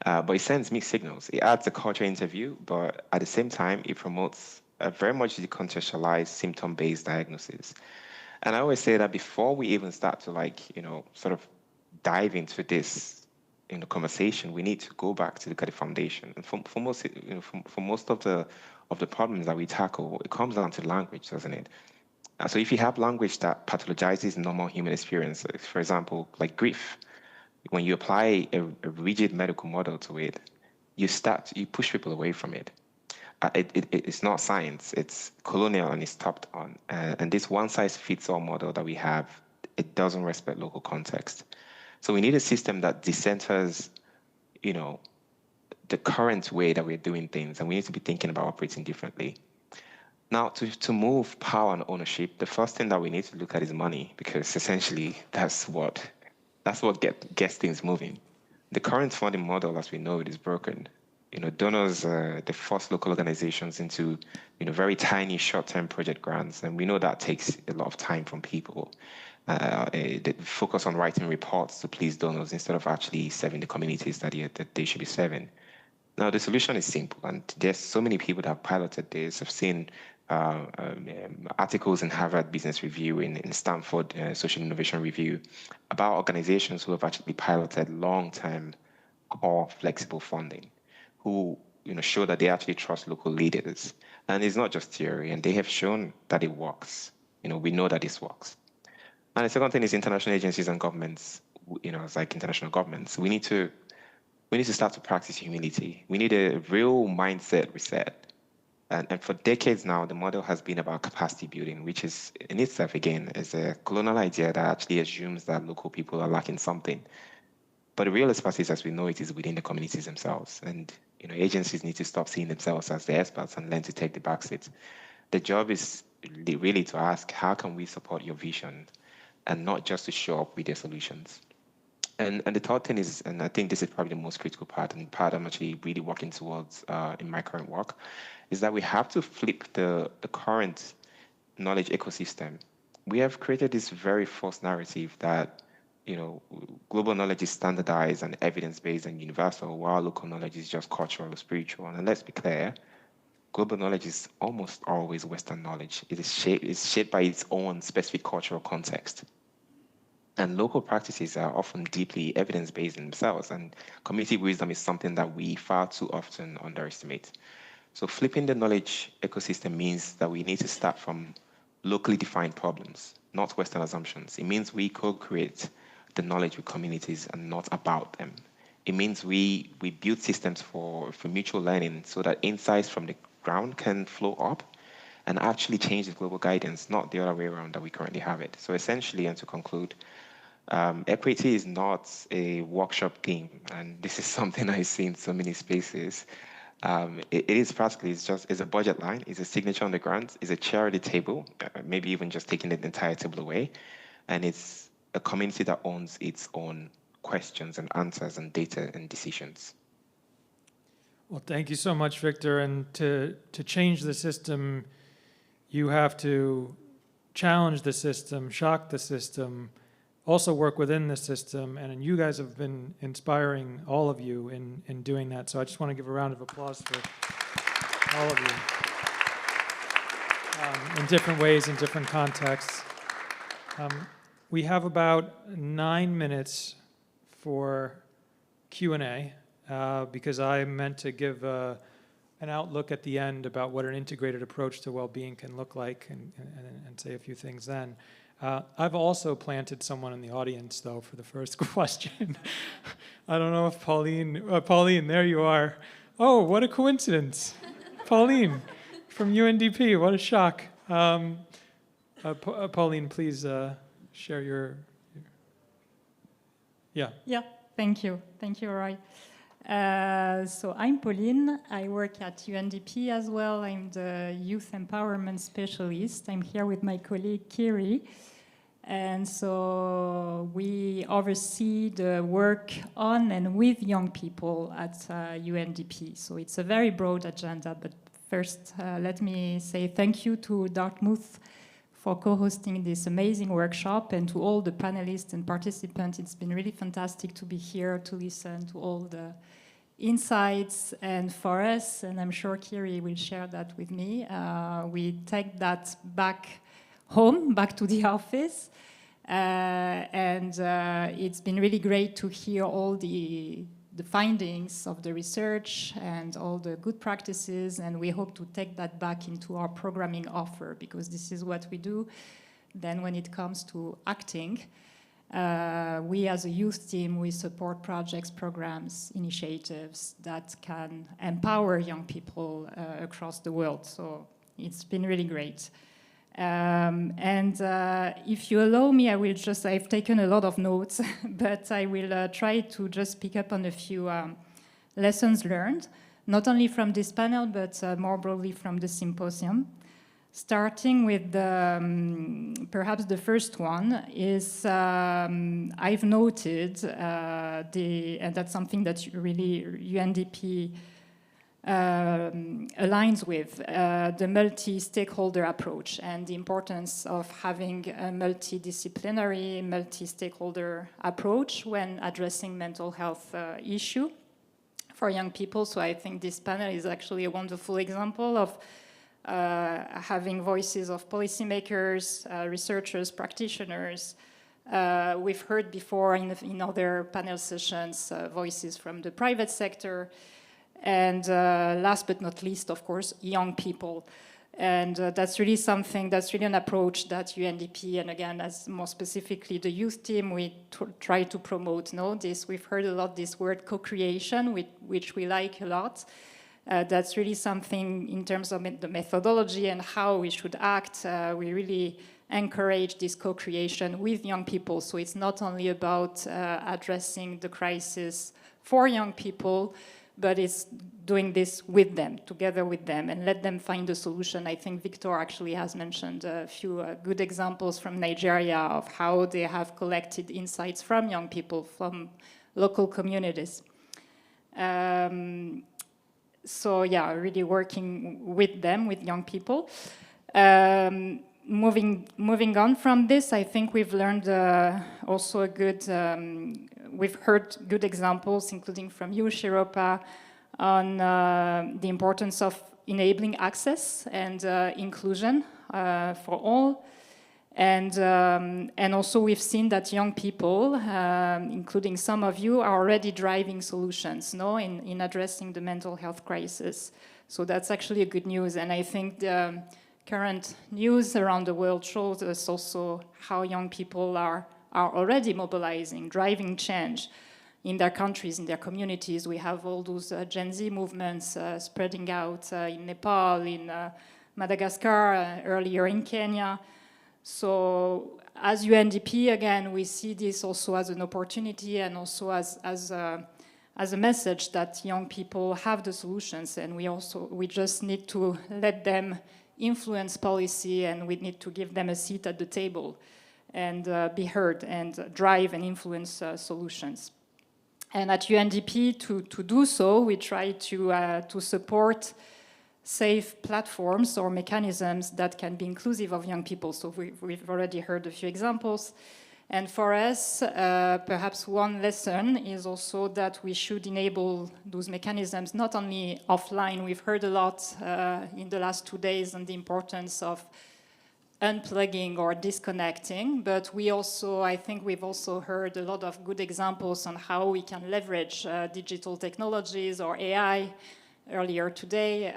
But it sends mixed signals. It adds a culture interview, but at the same time, it promotes a very much decontextualized symptom-based diagnosis. And I always say that before we even start to sort of dive into this conversation, we need to go back to look at the foundation. And for most, for most of the problems that we tackle, it comes down to language, doesn't it? So if you have language that pathologizes normal human experience, for example, like grief, when you apply a rigid medical model to it, you push people away from it. It's not science, it's colonial and it's topped on. And this one-size-fits-all model that we have, it doesn't respect local context. So we need a system that decenters, the current way that we're doing things, and we need to be thinking about operating differently. Now, to move power and ownership, the first thing that we need to look at is money, because essentially that's what gets things moving. The current funding model, as we know it, is broken. Donors they force local organizations into very tiny short-term project grants, and we know that takes a lot of time from people. They focus on writing reports to please donors instead of actually serving the communities that they should be serving. Now, the solution is simple, and there's so many people that have piloted this. I've seen articles in Harvard Business Review, in Stanford Social Innovation Review, about organizations who have actually piloted long-term core flexible funding, who show that they actually trust local leaders. And it's not just theory, and they have shown that it works. We know that this works. And the second thing is international agencies and governments, it's like international governments. We need to start to practice humility. We need a real mindset reset. And for decades now, the model has been about capacity building, which is in itself, again, is a colonial idea that actually assumes that local people are lacking something. But the real expertise, as we know it, is within the communities themselves. And agencies need to stop seeing themselves as the experts and learn to take the backseat. The job is really to ask, how can we support your vision, and not just to show up with their solutions. And the third thing is, and I think this is probably the most critical part, and part I'm actually really working towards in my current work, is that we have to flip the current knowledge ecosystem. We have created this very false narrative that global knowledge is standardized and evidence-based and universal, while local knowledge is just cultural or spiritual. And let's be clear, global knowledge is almost always Western knowledge. It's shaped by its own specific cultural context. And local practices are often deeply evidence-based in themselves, and community wisdom is something that we far too often underestimate. So flipping the knowledge ecosystem means that we need to start from locally defined problems, not Western assumptions. It means we co-create the knowledge with communities and not about them. It means we build systems for mutual learning so that insights from the ground can flow up and actually change the global guidance, not the other way around that we currently have it. So essentially, and to conclude, equity is not a workshop theme, and this is something I see in so many spaces. It is practically, it's a budget line, it's a signature on the grant, it's a chair at the table, maybe even just taking the entire table away, and it's a community that owns its own questions and answers and data and decisions. Well, thank you so much, Victor. And to change the system, you have to challenge the system, shock the system, also work within the system, and you guys have been inspiring, all of you, in doing that. So I just want to give a round of applause for all of you in different ways, in different contexts. We have about 9 minutes for Q&A because I meant to give an outlook at the end about what an integrated approach to well-being can look like and say a few things then. I've also planted someone in the audience, though, for the first question. I don't know if Pauline, there you are. Oh, what a coincidence. Pauline from UNDP, what a shock. Pauline, please share your... Yeah. Yeah, thank you. Thank you, Roy. So I'm Pauline. I work at UNDP as well. I'm the youth empowerment specialist. I'm here with my colleague Kiri. And so we oversee the work on and with young people at UNDP. So it's a very broad agenda, but first let me say thank you to Dartmouth for co-hosting this amazing workshop, and to all the panelists and participants. It's been really fantastic to be here to listen to all the insights. And for us, and I'm sure Kiri will share that with me, we take that back home, back to the office. And it's been really great to hear all the findings of the research and all the good practices, and we hope to take that back into our programming offer, because this is what we do. Then when it comes to acting, we as a youth team, we support projects, programs, initiatives that can empower young people across the world. So it's been really great. If you allow me, I've taken a lot of notes, but I will try to just pick up on a few lessons learned, not only from this panel, but more broadly from the symposium. Starting with perhaps the first one is, I've noted, and that's something that really UNDP aligns with the multi-stakeholder approach and the importance of having a multidisciplinary, multi-stakeholder approach when addressing mental health issue for young people. So I think this panel is actually a wonderful example of having voices of policymakers, researchers, practitioners. We've heard before in other panel sessions voices from the private sector. And last but not least, of course, young people. And that's really something, that's really an approach that UNDP, and again, as more specifically the youth team, we try to promote. We've heard a lot this word co-creation, which we like a lot. That's really something in terms of the methodology and how we should act. We really encourage this co-creation with young people. So it's not only about addressing the crisis for young people, but it's doing this with them, together with them, and let them find a solution. I think Victor actually has mentioned a few good examples from Nigeria of how they have collected insights from young people, from local communities. So yeah, really working with them, with young people. Moving on from this, I think we've learned also a good, we've heard good examples, including from you, Shiropa, on the importance of enabling access and inclusion for all. And also we've seen that young people, including some of you, are already driving solutions in addressing the mental health crisis. So that's actually a good news. And I think the current news around the world shows us also how young people are already mobilizing, driving change in their countries, in their communities. We have all those Gen Z movements spreading out in Nepal, in Madagascar, earlier in Kenya. So as UNDP, again, we see this also as an opportunity and also as a message that young people have the solutions, and we just need to let them influence policy, and we need to give them a seat at the table and be heard and drive and influence solutions. And at UNDP, to do so, we try to support safe platforms or mechanisms that can be inclusive of young people. So we've already heard a few examples. And for us, perhaps one lesson is also that we should enable those mechanisms not only offline. We've heard a lot in the last 2 days on the importance of unplugging or disconnecting, but I think we've also heard a lot of good examples on how we can leverage digital technologies or AI earlier today,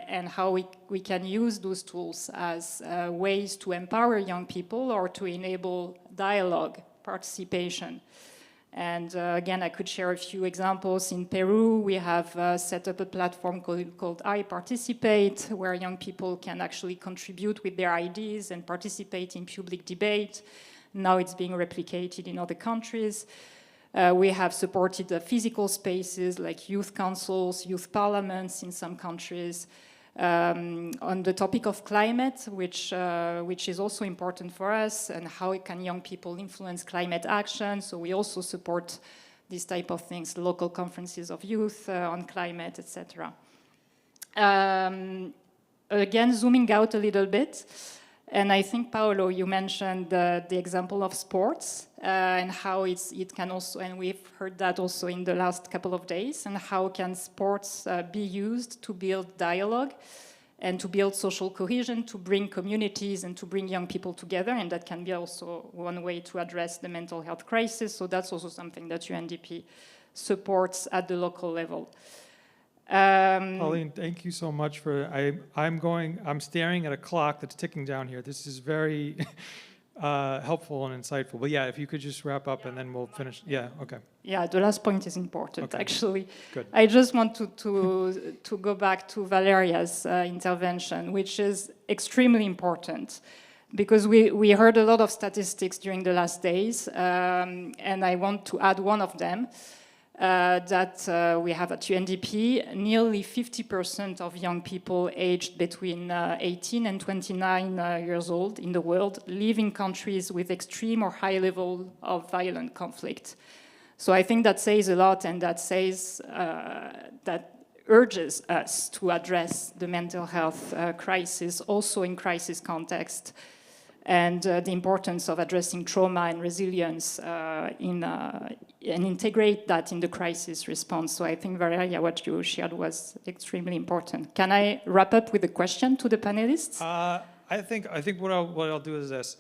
and how we can use those tools as ways to empower young people or to enable dialogue, participation. And again, I could share a few examples. In Peru, we have set up a platform called I Participate, where young people can actually contribute with their ideas and participate in public debate. Now it's being replicated in other countries. We have supported the physical spaces like youth councils, youth parliaments in some countries. On the topic of climate, which is also important for us, and how can young people influence climate action. So we also support these type of things, local conferences of youth on climate, etc. Again, zooming out a little bit, and I think, Paulo, you mentioned the example of sports and how it can also, and we've heard that also in the last couple of days, and how can sports be used to build dialogue and to build social cohesion, to bring communities and to bring young people together, and that can be also one way to address the mental health crisis. So that's also something that UNDP supports at the local level. Pauline, thank you so much for, I'm staring at a clock that's ticking down here. This is very helpful and insightful. But yeah, if you could just wrap up and then we'll finish. Yeah, okay. Yeah, the last point is important, Okay. actually. Good. I just want to go back to Valeria's intervention, which is extremely important, because we heard a lot of statistics during the last days, and I want to add one of them. That we have at UNDP, nearly 50% of young people aged between 18 and 29 years old in the world live in countries with extreme or high level of violent conflict. So I think that says a lot, and that says, that urges us to address the mental health crisis, also in crisis context, and the importance of addressing trauma and resilience and integrate that in the crisis response. So I think, Valeriia, what you shared was extremely important. Can I wrap up with a question to the panelists? I think what I'll do is this.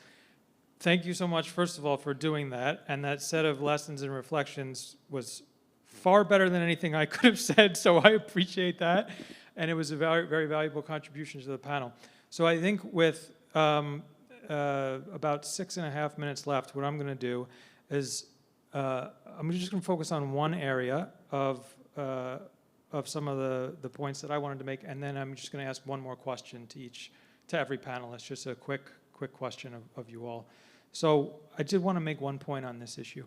Thank you so much, first of all, for doing that. And that set of lessons and reflections was far better than anything I could have said, so I appreciate that. And it was a very, very valuable contribution to the panel. So I think with about 6.5 minutes left, what I'm going to do is I'm just going to focus on one area of some of the points that I wanted to make, and then I'm just going to ask one more question to every panelist, just a quick question of you all. So I did want to make one point on this issue.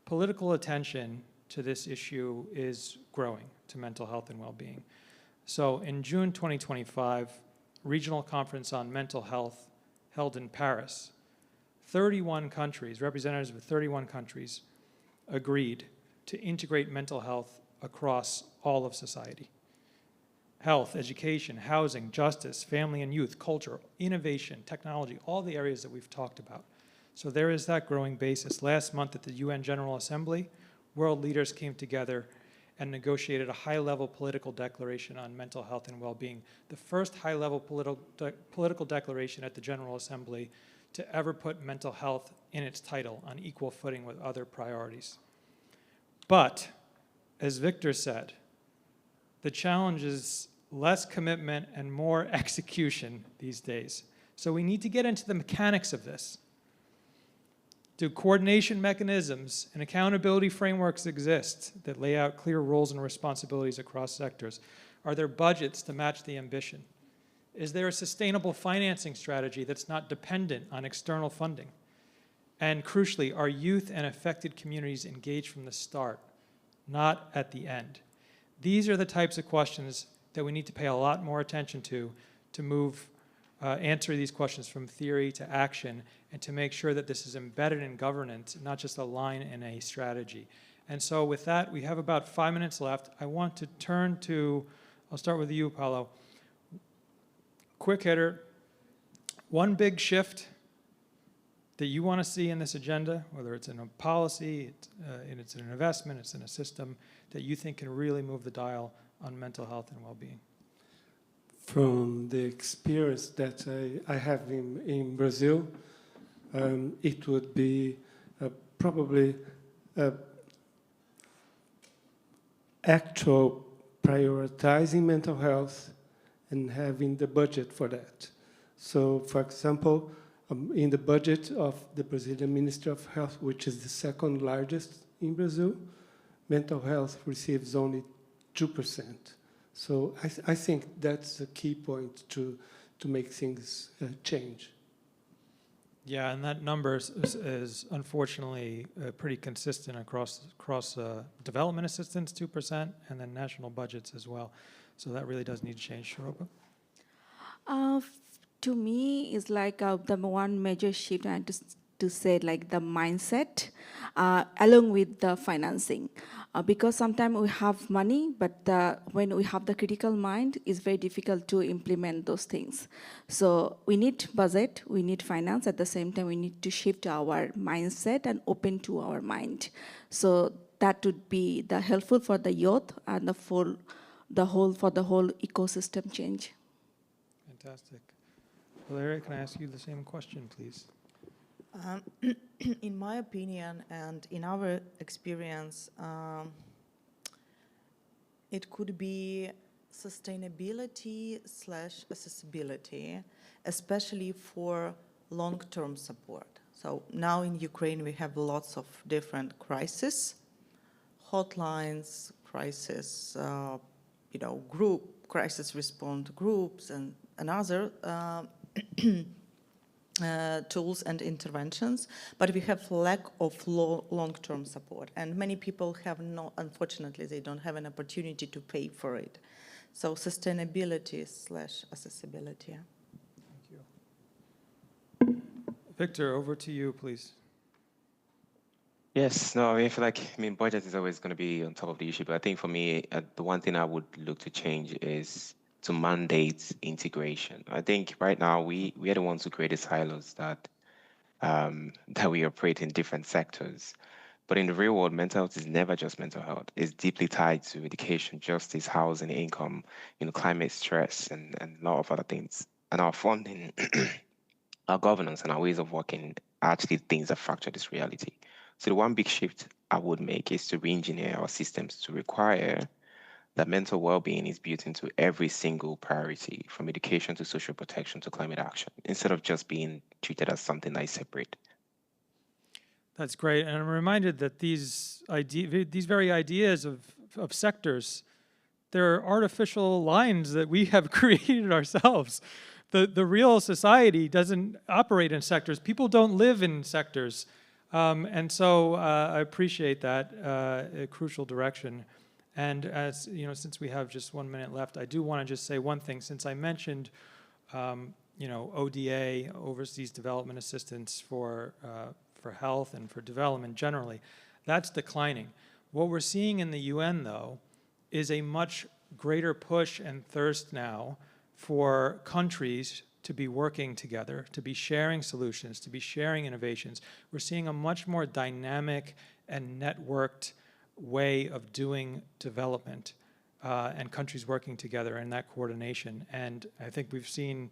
Political attention to this issue is growing, to mental health and well-being. So in June 2025, Regional Conference on Mental Health held in Paris, 31 countries, representatives of 31 countries, agreed to integrate mental health across all of society. Health, education, housing, justice, family and youth, culture, innovation, technology, all the areas that we've talked about. So there is that growing basis. Last month at the UN General Assembly, world leaders came together and negotiated a high-level political declaration on mental health and well-being, the first high-level political declaration at the General Assembly to ever put mental health in its title on equal footing with other priorities. But, as Victor said, the challenge is less commitment and more execution these days. So we need to get into the mechanics of this. Do coordination mechanisms and accountability frameworks exist that lay out clear roles and responsibilities across sectors? Are there budgets to match the ambition? Is there a sustainable financing strategy that's not dependent on external funding? And crucially, are youth and affected communities engaged from the start, not at the end? These are the types of questions that we need to pay a lot more attention to answer these questions from theory to action, and to make sure that this is embedded in governance, not just a line in a strategy. And so with that, we have about 5 minutes left. I want to turn to, I'll start with you, Paulo. Quick hitter, one big shift that you want to see in this agenda, whether it's in a policy, it's in an investment, it's in a system, that you think can really move the dial on mental health and well-being? From the experience that I have in Brazil, it would be probably actual prioritizing mental health and having the budget for that. So, for example, in the budget of the Brazilian Ministry of Health, which is the second largest in Brazil, mental health receives only 2%. So I think that's a key point to make things change. Yeah, and that number is unfortunately pretty consistent across development assistance, 2%, and then national budgets as well. So that really does need to change. Shiropa? To me, it's like the one major shift I had to say, like the mindset, along with the financing. Because sometimes we have money, but when we have the critical mind, it's very difficult to implement those things. So we need budget, we need finance. At the same time, we need to shift our mindset and open to our mind. So that would be the helpful for the youth and for the whole ecosystem change. Fantastic. Valeriia, can I ask you the same question, please? In my opinion and in our experience, it could be sustainability / accessibility, especially for long-term support. So now in Ukraine we have lots of different crises, hotlines, crisis, crisis response groups and other tools and interventions, but we have lack of long-term support, and many people have unfortunately, they don't have an opportunity to pay for it. So sustainability / accessibility. Thank you. Victor, over to you, please. Yes, no, I feel like, budget is always going to be on top of the issue, but I think for me, the one thing I would look to change is to mandate integration. I think right now we are the ones who created silos that we operate in different sectors. But in the real world, mental health is never just mental health. It's deeply tied to education, justice, housing, income, climate stress, and a lot of other things. And our funding, our governance, and our ways of working are actually things that fracture this reality. So the one big shift I would make is to re-engineer our systems to require that mental well-being is built into every single priority, from education to social protection to climate action, instead of just being treated as something that is separate. That's great, and I'm reminded that these very ideas of sectors, they're artificial lines that we have created ourselves. The real society doesn't operate in sectors. People don't live in sectors. And so I appreciate that a crucial direction. And as since we have just 1 minute left, I do want to just say one thing. Since I mentioned, ODA, Overseas Development Assistance for health and for development generally, that's declining. What we're seeing in the UN, though, is a much greater push and thirst now for countries to be working together, to be sharing solutions, to be sharing innovations. We're seeing a much more dynamic and networked way of doing development and countries working together in that coordination. And I think we've seen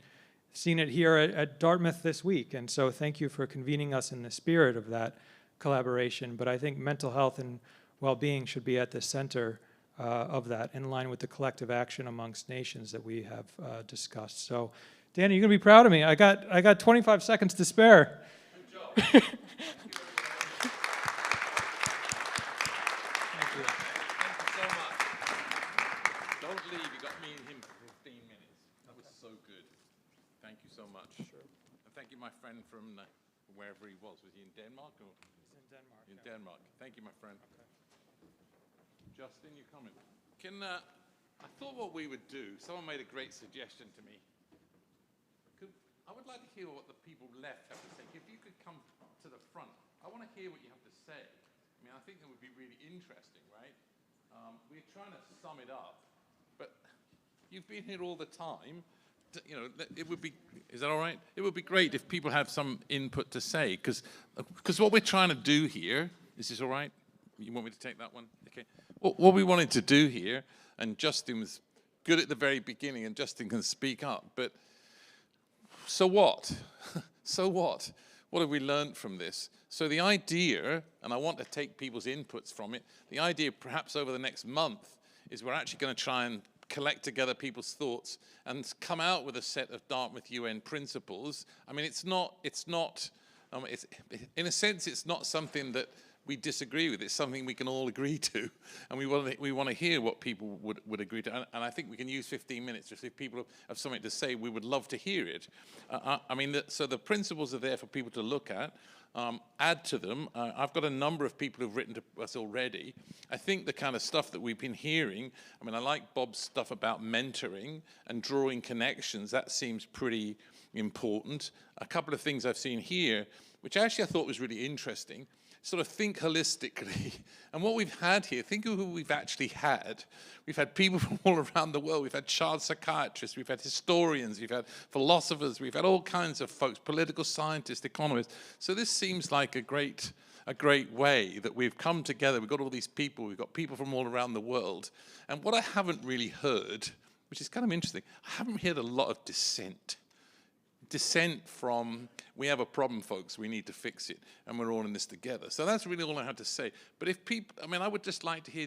it here at Dartmouth this week. And so thank you for convening us in the spirit of that collaboration. But I think mental health and well-being should be at the center of that, in line with the collective action amongst nations that we have discussed. So Danny, you're gonna be proud of me. I got 25 seconds to spare. Good job. Thank you so much. Don't leave. You got me and him for 15 minutes. That was so good. Thank you so much. Sure. And thank you, my friend from wherever he was. Was he in Denmark or? He's in Denmark. In Denmark. Thank you, my friend. Okay. Justin, you coming? I thought what we would do. Someone made a great suggestion to me. I would like to hear what the people left have to say. If you could come to the front, I want to hear what you have to say. I think it would be really interesting, right? We're trying to sum it up, but you've been here all the time. It would be, is that all right? It would be great if people have some input to say, because what we're trying to do here, is this all right? You want me to take that one? Okay. What we wanted to do here, and Justin was good at the very beginning, and Justin can speak up, but so what? So what? What have we learned from this? So the idea, and I want to take people's inputs from it, the idea perhaps over the next month is we're actually going to try and collect together people's thoughts and come out with a set of Dartmouth UN principles. It's in a sense, it's not something that we disagree with. It's something we can all agree to, and we want to hear what people would agree to. And I think we can use 15 minutes just if people have something to say. We would love to hear it. I mean, so the principles are there for people to look at. Add to them. I've got a number of people who've written to us already. I think the kind of stuff that we've been hearing, I mean, I like Bob's stuff about mentoring and drawing connections. That seems pretty important. A couple of things I've seen here, which actually I thought was really interesting, sort of think holistically. And what we've had here, think of who we've actually had. We've had people from all around the world. We've had child psychiatrists, we've had historians, we've had philosophers, we've had all kinds of folks, political scientists, economists. So this seems like a great way that we've come together. We've got all these people, we've got people from all around the world. And what I haven't really heard, which is kind of interesting, I haven't heard a lot of dissent. Dissent from, we have a problem, folks, we need to fix it, and we're all in this together. So that's really all I had to say. But if people, I mean, I would just like to hear,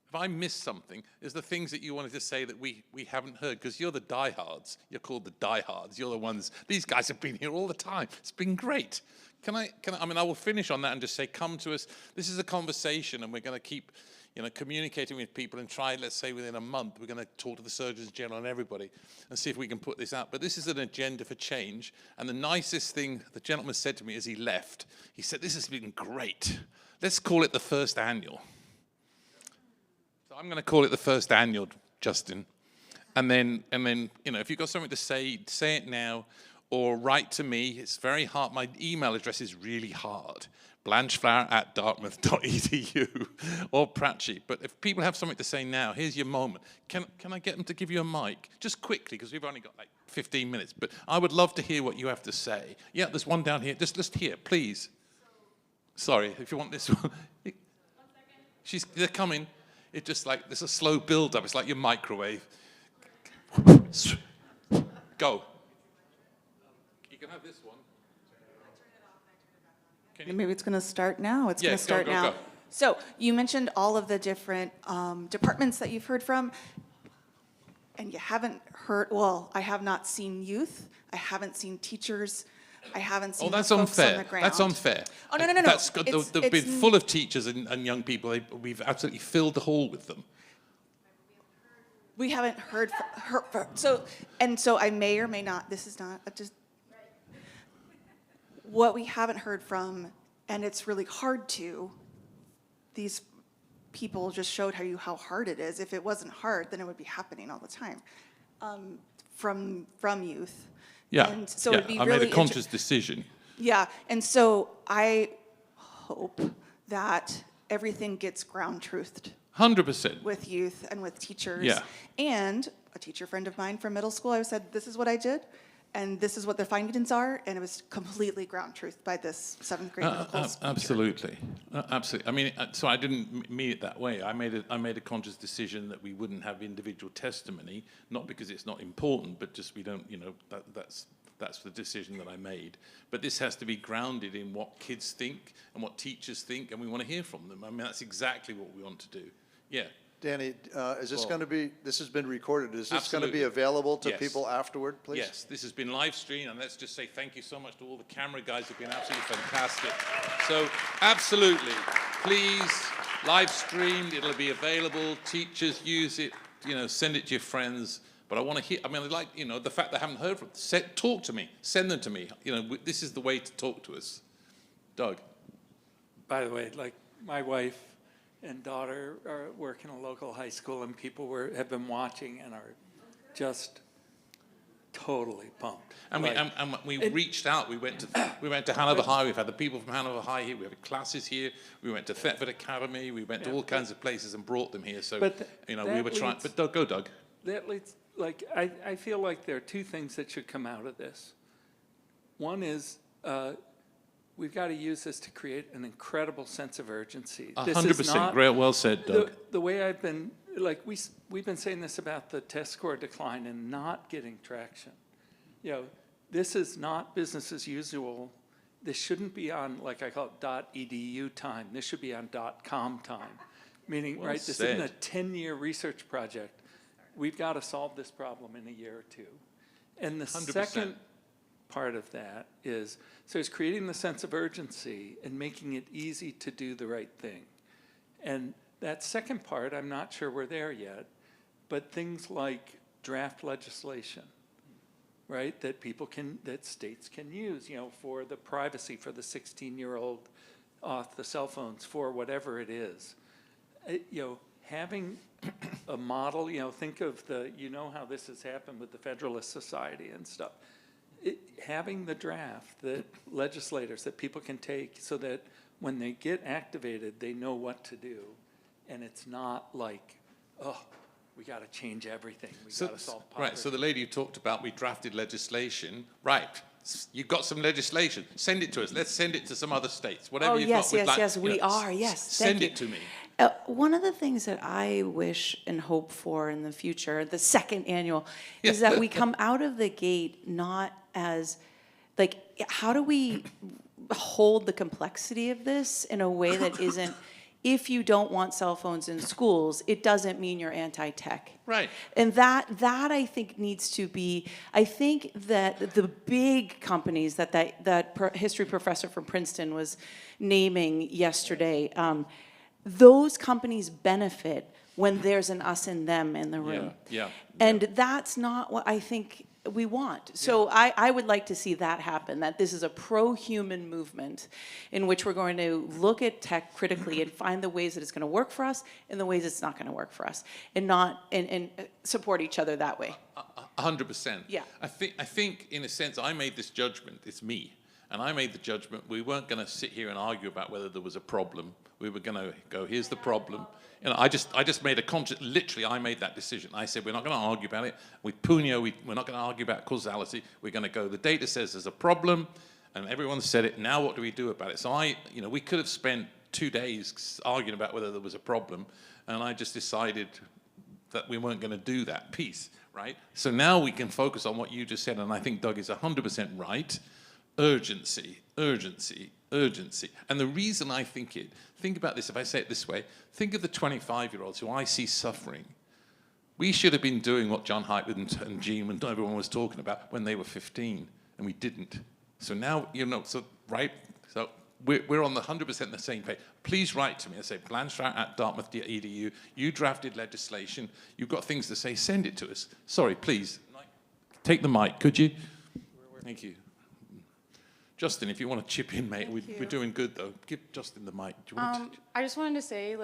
if I missed something, is the things that you wanted to say that we haven't heard, because you're the diehards. You're called the diehards. You're the ones, these guys have been here all the time. It's been great. I mean, I will finish on that and just say, come to us. This is a conversation, and we're going to keep, communicating with people and try, let's say within a month, we're going to talk to the Surgeons General and everybody and see if we can put this out. But this is an agenda for change. And the nicest thing the gentleman said to me as he left, he said, this has been great. Let's call it the first annual. So I'm going to call it the first annual, Justin. And then, if you've got something to say it now, or write to me. It's very hard. My email address is really hard. blanchflower@dartmouth.edu or Pratchett. But if people have something to say now, here's your moment. Can I get them to give you a mic? Just quickly, because we've only got like 15 minutes. But I would love to hear what you have to say. Yeah, there's one down here. Just here, please. Sorry, if you want this one. They're coming. It's just like, there's a slow build-up. It's like your microwave. Go. You can have this one. Maybe it's going to start now. It's going to start now. Go. So you mentioned all of the different departments that you've heard from, and you haven't heard, well, I have not seen youth. I haven't seen teachers. I haven't seen that's folks unfair. on the ground. That's unfair. Oh, no. They've been full of teachers and young people. We've absolutely filled the hall with them. We haven't heard, so I may or may not, this is not just, what we haven't heard from, and it's really hard to, these people just showed how hard it is. If it wasn't hard, then it would be happening all the time, from youth. Yeah, and so it'd be I really made a conscious decision. Yeah, and so I hope that everything gets ground truthed. 100%. With youth and with teachers. Yeah. And a teacher friend of mine from middle school, I said, this is what I did, and this is what the findings are, and it was completely ground truthed by this 7th grade middle school teacher. Absolutely. Absolutely. I mean, so I didn't mean it that way. I made a conscious decision that we wouldn't have individual testimony, not because it's not important, but just we don't, that's the decision that I made. But this has to be grounded in what kids think and what teachers think, and we want to hear from them. I mean, that's exactly what we want to do. Yeah. Danny, is this going to be, this has been recorded, is this going to be Absolutely. available to Yes. people afterward, please? Yes, this has been live streamed, and let's just say thank you so much to all the camera guys who've been absolutely fantastic. So, absolutely, please, live streamed, it'll be available, teachers use it, send it to your friends. But I want to hear, I mean, I'd like, the fact that I haven't heard from them, talk to me, send them to me. This is the way to talk to us. Doug. By the way, like my wife and daughter work in a local high school, and people have been watching and are just totally pumped. And we reached out. We went to Hanover High. We've had the people from Hanover High here. We have classes here. We went to Thetford Academy. We went to all kinds of places and brought them here. So we were trying. But go, Doug. That leads, I feel like there are two things that should come out of this. One is we've got to use this to create an incredible sense of urgency. 100%. Great, well said, Doug. The way I've been, we've been saying this about the test score decline and not getting traction. This is not business as usual. This shouldn't be on, like I call it, .edu time. This should be on .com time. Meaning, well right, this said. isn't a 10-year research project. We've got to solve this problem in a year or two. And the 100%. second part of that is, so it's creating the sense of urgency and making it easy to do the right thing. And that second part, I'm not sure we're there yet, but things like draft legislation, right, that states can use, for the privacy for the 16-year-old off the cell phones, for whatever it is. Having a model, think of how this has happened with the Federalist Society and stuff. Having the draft that legislators, that people can take so that when they get activated, they know what to do. And it's not like, oh, we got to change everything. We got to solve poverty. Right, so the lady who talked about we drafted legislation, right, you've got some legislation, send it to us. Let's send it to some other states. Whatever you've got. Yes, we are, yes. Send it to me. One of the things that I wish and hope for in the future, the second annual, is that we come out of the gate not as, like, how do we hold the complexity of this in a way that isn't, if you don't want cell phones in schools, it doesn't mean you're anti-tech. Right. And that I think needs to be, I think that the big companies that history professor from Princeton was naming yesterday, those companies benefit when there's an us and them in the room. Yeah. And that's not what I think we want. So I would like to see that happen, that this is a pro-human movement in which we're going to look at tech critically and find the ways that it's going to work for us and the ways it's not going to work for us, and not and support each other that way. 100%. Yeah. I think in a sense I made this judgment. It's me. And I made the judgment we weren't going to sit here and argue about whether there was a problem. We were going to go, here's the problem. I just made a conscious, literally I made that decision. I said, we're not going to argue about it. With Punio, we're not going to argue about causality. We're going to go, the data says there's a problem, and everyone said it, now what do we do about it? So we could have spent 2 days arguing about whether there was a problem, and I just decided that we weren't going to do that piece, right? So now we can focus on what you just said, and I think Doug is 100% right. Urgency, urgency, urgency. And the reason I think about this, if I say it this way, think of the 25-year-olds who I see suffering. We should have been doing what John Haidt and Gene and everyone was talking about when they were 15, and we didn't. So now, right? So we're on the 100% the same page. Please write to me. I say, Blanchard@dartmouth.edu. You drafted legislation. You've got things to say. Send it to us. Sorry, please. Take the mic, could you? Thank you. Justin, if you want to chip in, mate, we're doing good, though. Give Justin the mic. Do you want to I just wanted to say,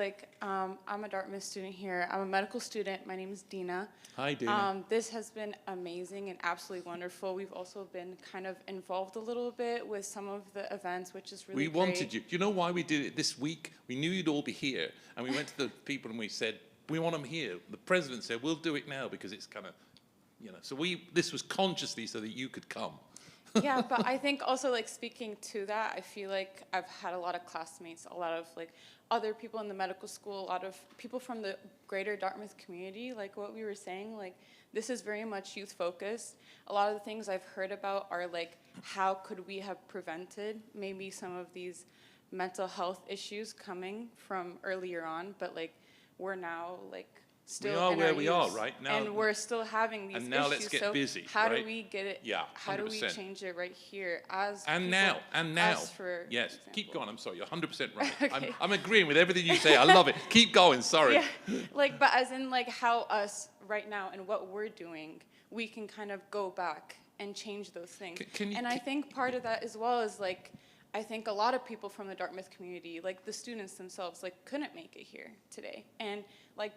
I'm a Dartmouth student here. I'm a medical student. My name is Dina. Hi, Dina. This has been amazing and absolutely wonderful. We've also been kind of involved a little bit with some of the events, which is really great. We wanted you. Do you know why we did it this week? We knew you'd all be here, and we went to the people and we said, we want them here. The president said, we'll do it now because it's kind of, So this was consciously so that you could come. Yeah, but I think also speaking to that, I feel like I've had a lot of classmates, a lot of other people in the medical school, a lot of people from the greater Dartmouth community, like what we were saying, this is very much youth focused. A lot of the things I've heard about are how could we have prevented maybe some of these mental health issues coming from earlier on, but we're now still we are in where our we youth, are right now, and we're still having these issues. And now issues. let's get so busy. How right? do we get it? Yeah, 100%. How do we change it right here as and people, now? us, for yes, example. keep going. I'm sorry, you're 100% right. Okay. I'm agreeing with everything you say. I love it. Keep going. Sorry. Yeah, but as in how us right now and what we're doing, we can kind of go back and change those things. I think part of that as well is I think a lot of people from the Dartmouth community, the students themselves, couldn't make it here today. And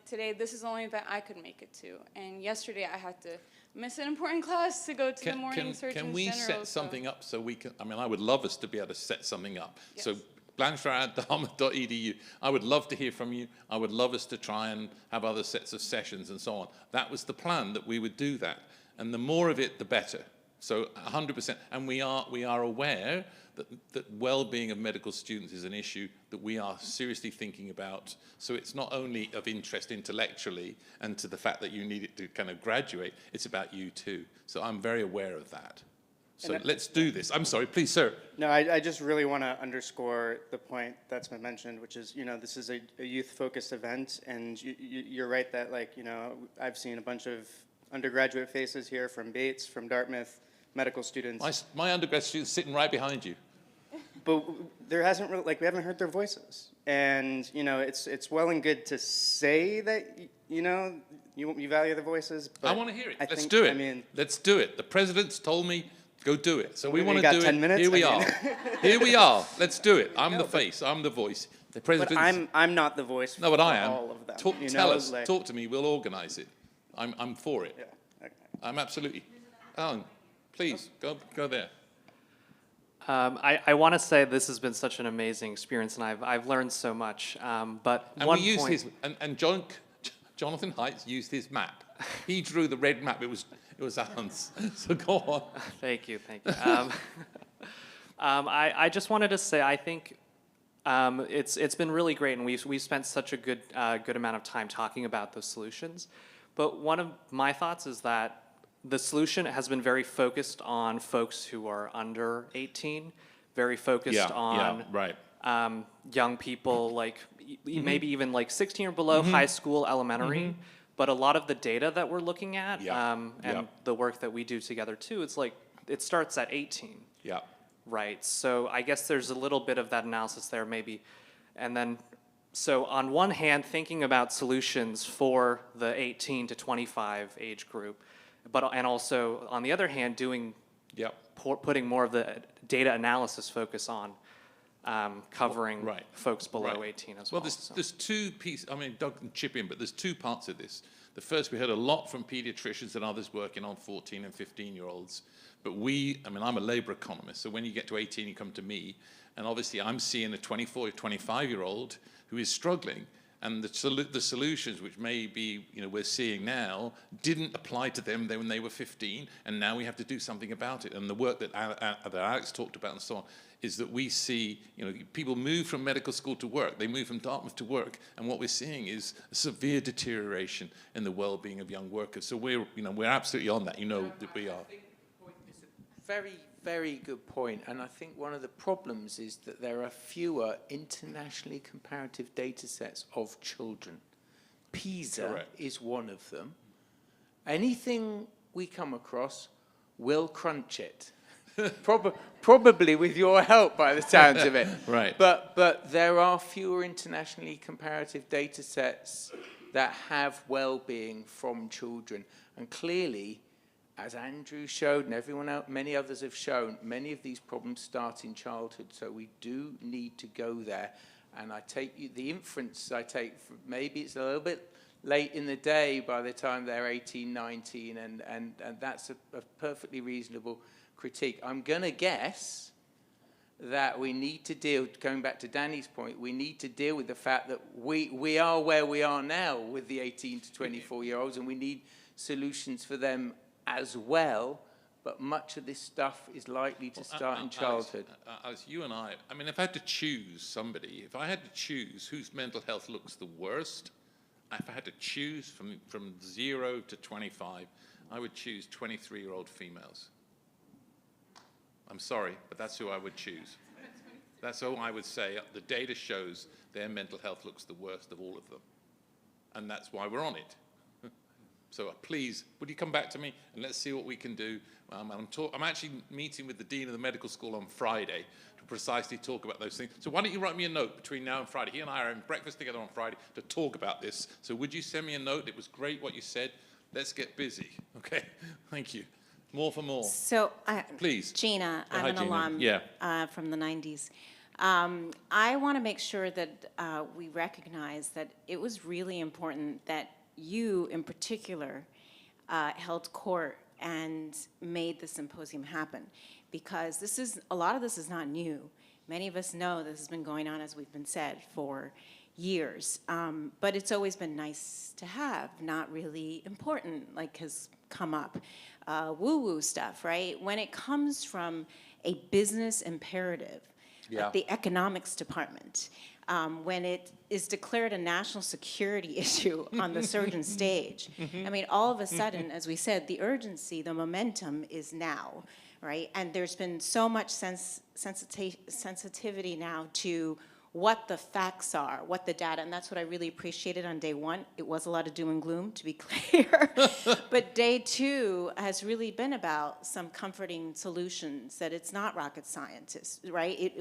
today, this is the only event I could make it to. And yesterday, I had to miss an important class to go to the morning Surgeons Can we General, set something up so we can? I would love us to be able to set something up. Yes. So Blanchard@dartmouth.edu. I would love to hear from you. I would love us to try and have other sets of sessions and so on. That was the plan, that we would do that. And the more of it, the better. So 100%. And we are aware that well-being of medical students is an issue that we are seriously thinking about. So it's not only of interest intellectually and to the fact that you need it to kind of graduate, it's about you too. So I'm very aware of that. So let's do this. I'm sorry, please, sir. No, I just really want to underscore the point that's been mentioned, which is, this is a youth-focused event, and you're right that, I've seen a bunch of undergraduate faces here from Bates, from Dartmouth, medical students. My undergrad students sitting right behind you. But there hasn't really, like, we haven't heard their voices. And, you know, it's well and good to say that, you know, you value the voices, but I want to hear it. Let's think, do it. I mean, let's do it. The president's told me, go do it. So we We want to got do 10 it. minutes? Here we I mean- are. Here we are. Let's do it. I'm the face. I'm the voice. The president. but I'm not the voice No, but for I am. all of them. Talk, you tell know, us. like- Talk to me. We'll organise it. I'm for it. Yeah, okay. I'm absolutely. Alan, please go there. I want to say this has been such an amazing experience, and I've learned so much. But And one we used point, his and Jonathan Heights used his map. He drew the red map. It was Alan's. So go on. Thank you. I just wanted to say I think it's been really great, and we've spent such a good amount of time talking about those solutions. But one of my thoughts is that the solution has been very focused on folks who are under 18, very focused on right. Young people, like maybe even like 16 or below, high school, elementary. But a lot of the data that we're looking at and the work that we do together too, it's like it starts at 18. Yeah. Right. So I guess there's a little bit of that analysis there maybe. And then, so on one hand, thinking about solutions for the 18 to 25 age group, and also on the other hand, putting more of the data analysis focus on covering folks below 18 as well. Well, there's two pieces. I mean, Doug can chip in, but there's two parts of this. The first, we heard a lot from pediatricians and others working on 14 and 15-year-olds. But I'm a labor economist, so when you get to 18, you come to me, and obviously I'm seeing a 24, 25-year-old who is struggling, and the solutions which maybe we're seeing now didn't apply to them when they were 15, and now we have to do something about it. And the work that Alex talked about and so on is that we see, people move from medical school to work, they move from Dartmouth to work, and what we're seeing is a severe deterioration in the well-being of young workers. So we're absolutely on that. That we are. Very, very good point. And I think one of the problems is that there are fewer internationally comparative data sets of children. PISA is one of them. Anything we come across, we'll crunch it. Probably with your help by the sounds of it. Right. But there are fewer internationally comparative data sets that have well-being from children. And clearly, as Andrew showed and everyone else, many others have shown, many of these problems start in childhood. So we do need to go there. And the inference I take, maybe it's a little bit late in the day by the time they're 18, 19, and that's a perfectly reasonable critique. I'm going to guess that we need to deal, going back to Danny's point, we need to deal with the fact that we are where we are now with the 18 to 24-year-olds, and we need solutions for them as well, but much of this stuff is likely to start in childhood. As you and I mean, if I had to choose somebody, if I had to choose whose mental health looks the worst, if I had to choose from 0 to 25, I would choose 23-year-old females. I'm sorry, but that's who I would choose. That's who I would say. The data shows their mental health looks the worst of all of them. And that's why we're on it. So please, would you come back to me and let's see what we can do. I'm actually meeting with the Dean of the Medical School on Friday to precisely talk about those things. So why don't you write me a note between now and Friday? He and I are having breakfast together on Friday to talk about this. So would you send me a note? It was great what you said. Let's get busy. Okay, thank you. More for more. So, please. Gina, I'm an alum from the 90s. I want to make sure that we recognize that it was really important that you, in particular, held court and made the symposium happen, because a lot of this is not new. Many of us know this has been going on, as we've been said, for years. But it's always been nice to have, not really important, like has come up. Woo-woo stuff, right? When it comes from a business imperative, like the economics department, when it is declared a national security issue on the surgeon stage, I mean, all of a sudden, as we said, the urgency, the momentum is now, right? And there's been so much sensitivity now to what the facts are, what the data, and that's what I really appreciated on day one. It was a lot of doom and gloom, to be clear. But day two has really been about some comforting solutions, that it's not rocket scientists, right?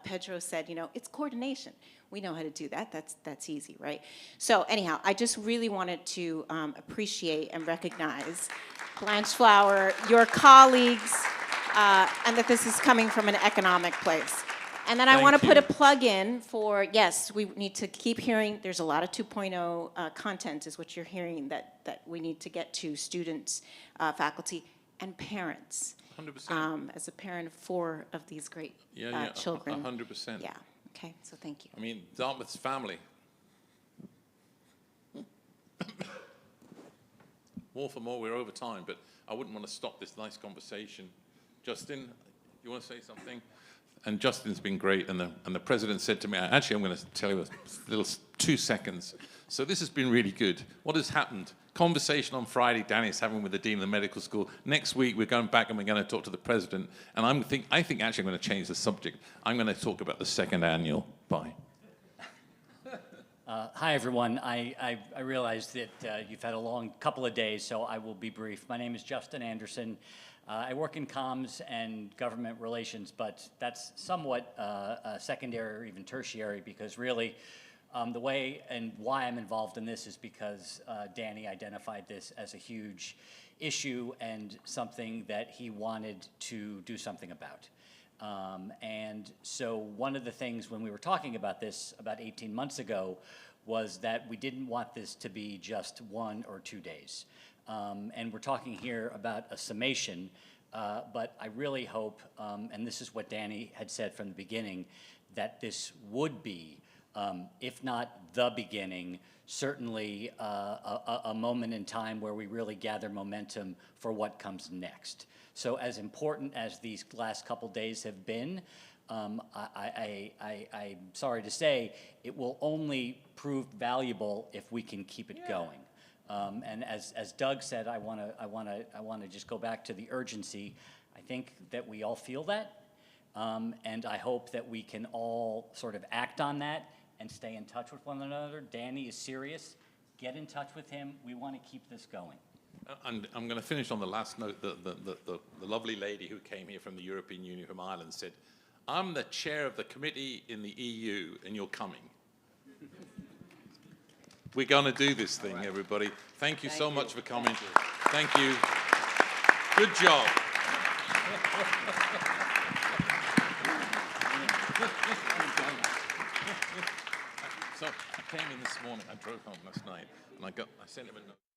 Pedro said, you know, it's coordination. We know how to do that. That's easy, right? So anyhow, I just really wanted to appreciate and recognize Blanche Flower, your colleagues, and that this is coming from an economic place. And then I want to put a plug in for, yes, we need to keep hearing, there's a lot of 2.0 content is what you're hearing that we need to get to students, faculty, and parents. 100%. As a parent of 4 of these great children. 100%. Yeah, okay, so thank you. I mean, Dartmouth's family. More for more, we're over time, but I wouldn't want to stop this nice conversation. Justin, you want to say something? And Justin's been great, and the president said to me, actually, I'm going to tell you a little 2 seconds. So this has been really good. What has happened? Conversation on Friday, Danny's having with the dean of the medical school. Next week, we're going back and we're going to talk to the president. And I think actually I'm going to change the subject. I'm going to talk about the second annual. Bye. Hi, everyone. I realize that you've had a long couple of days, so I will be brief. My name is Justin Anderson. I work in comms and government relations, but that's somewhat secondary or even tertiary, because really the way and why I'm involved in this is because Danny identified this as a huge issue and something that he wanted to do something about. And so one of the things when we were talking about this about 18 months ago was that we didn't want this to be just 1 or 2 days. And we're talking here about a summation, but I really hope, and this is what Danny had said from the beginning, that this would be, if not the beginning, certainly a moment in time where we really gather momentum for what comes next. So as important as these last couple days have been, I'm sorry to say, it will only prove valuable if we can keep it going. And as Doug said, I want to just go back to the urgency. I think that we all feel that, and I hope that we can all sort of act on that and stay in touch with one another. Danny is serious. Get in touch with him. We want to keep this going. And I'm going to finish on the last note. The lovely lady who came here from the European Union, from Ireland, said, I'm the chair of the committee in the EU, and you're coming. We're going to do this thing, everybody. Thank you so much for coming. Thank you. Good job. So I came in this morning. I drove home last night, and I sent him a note.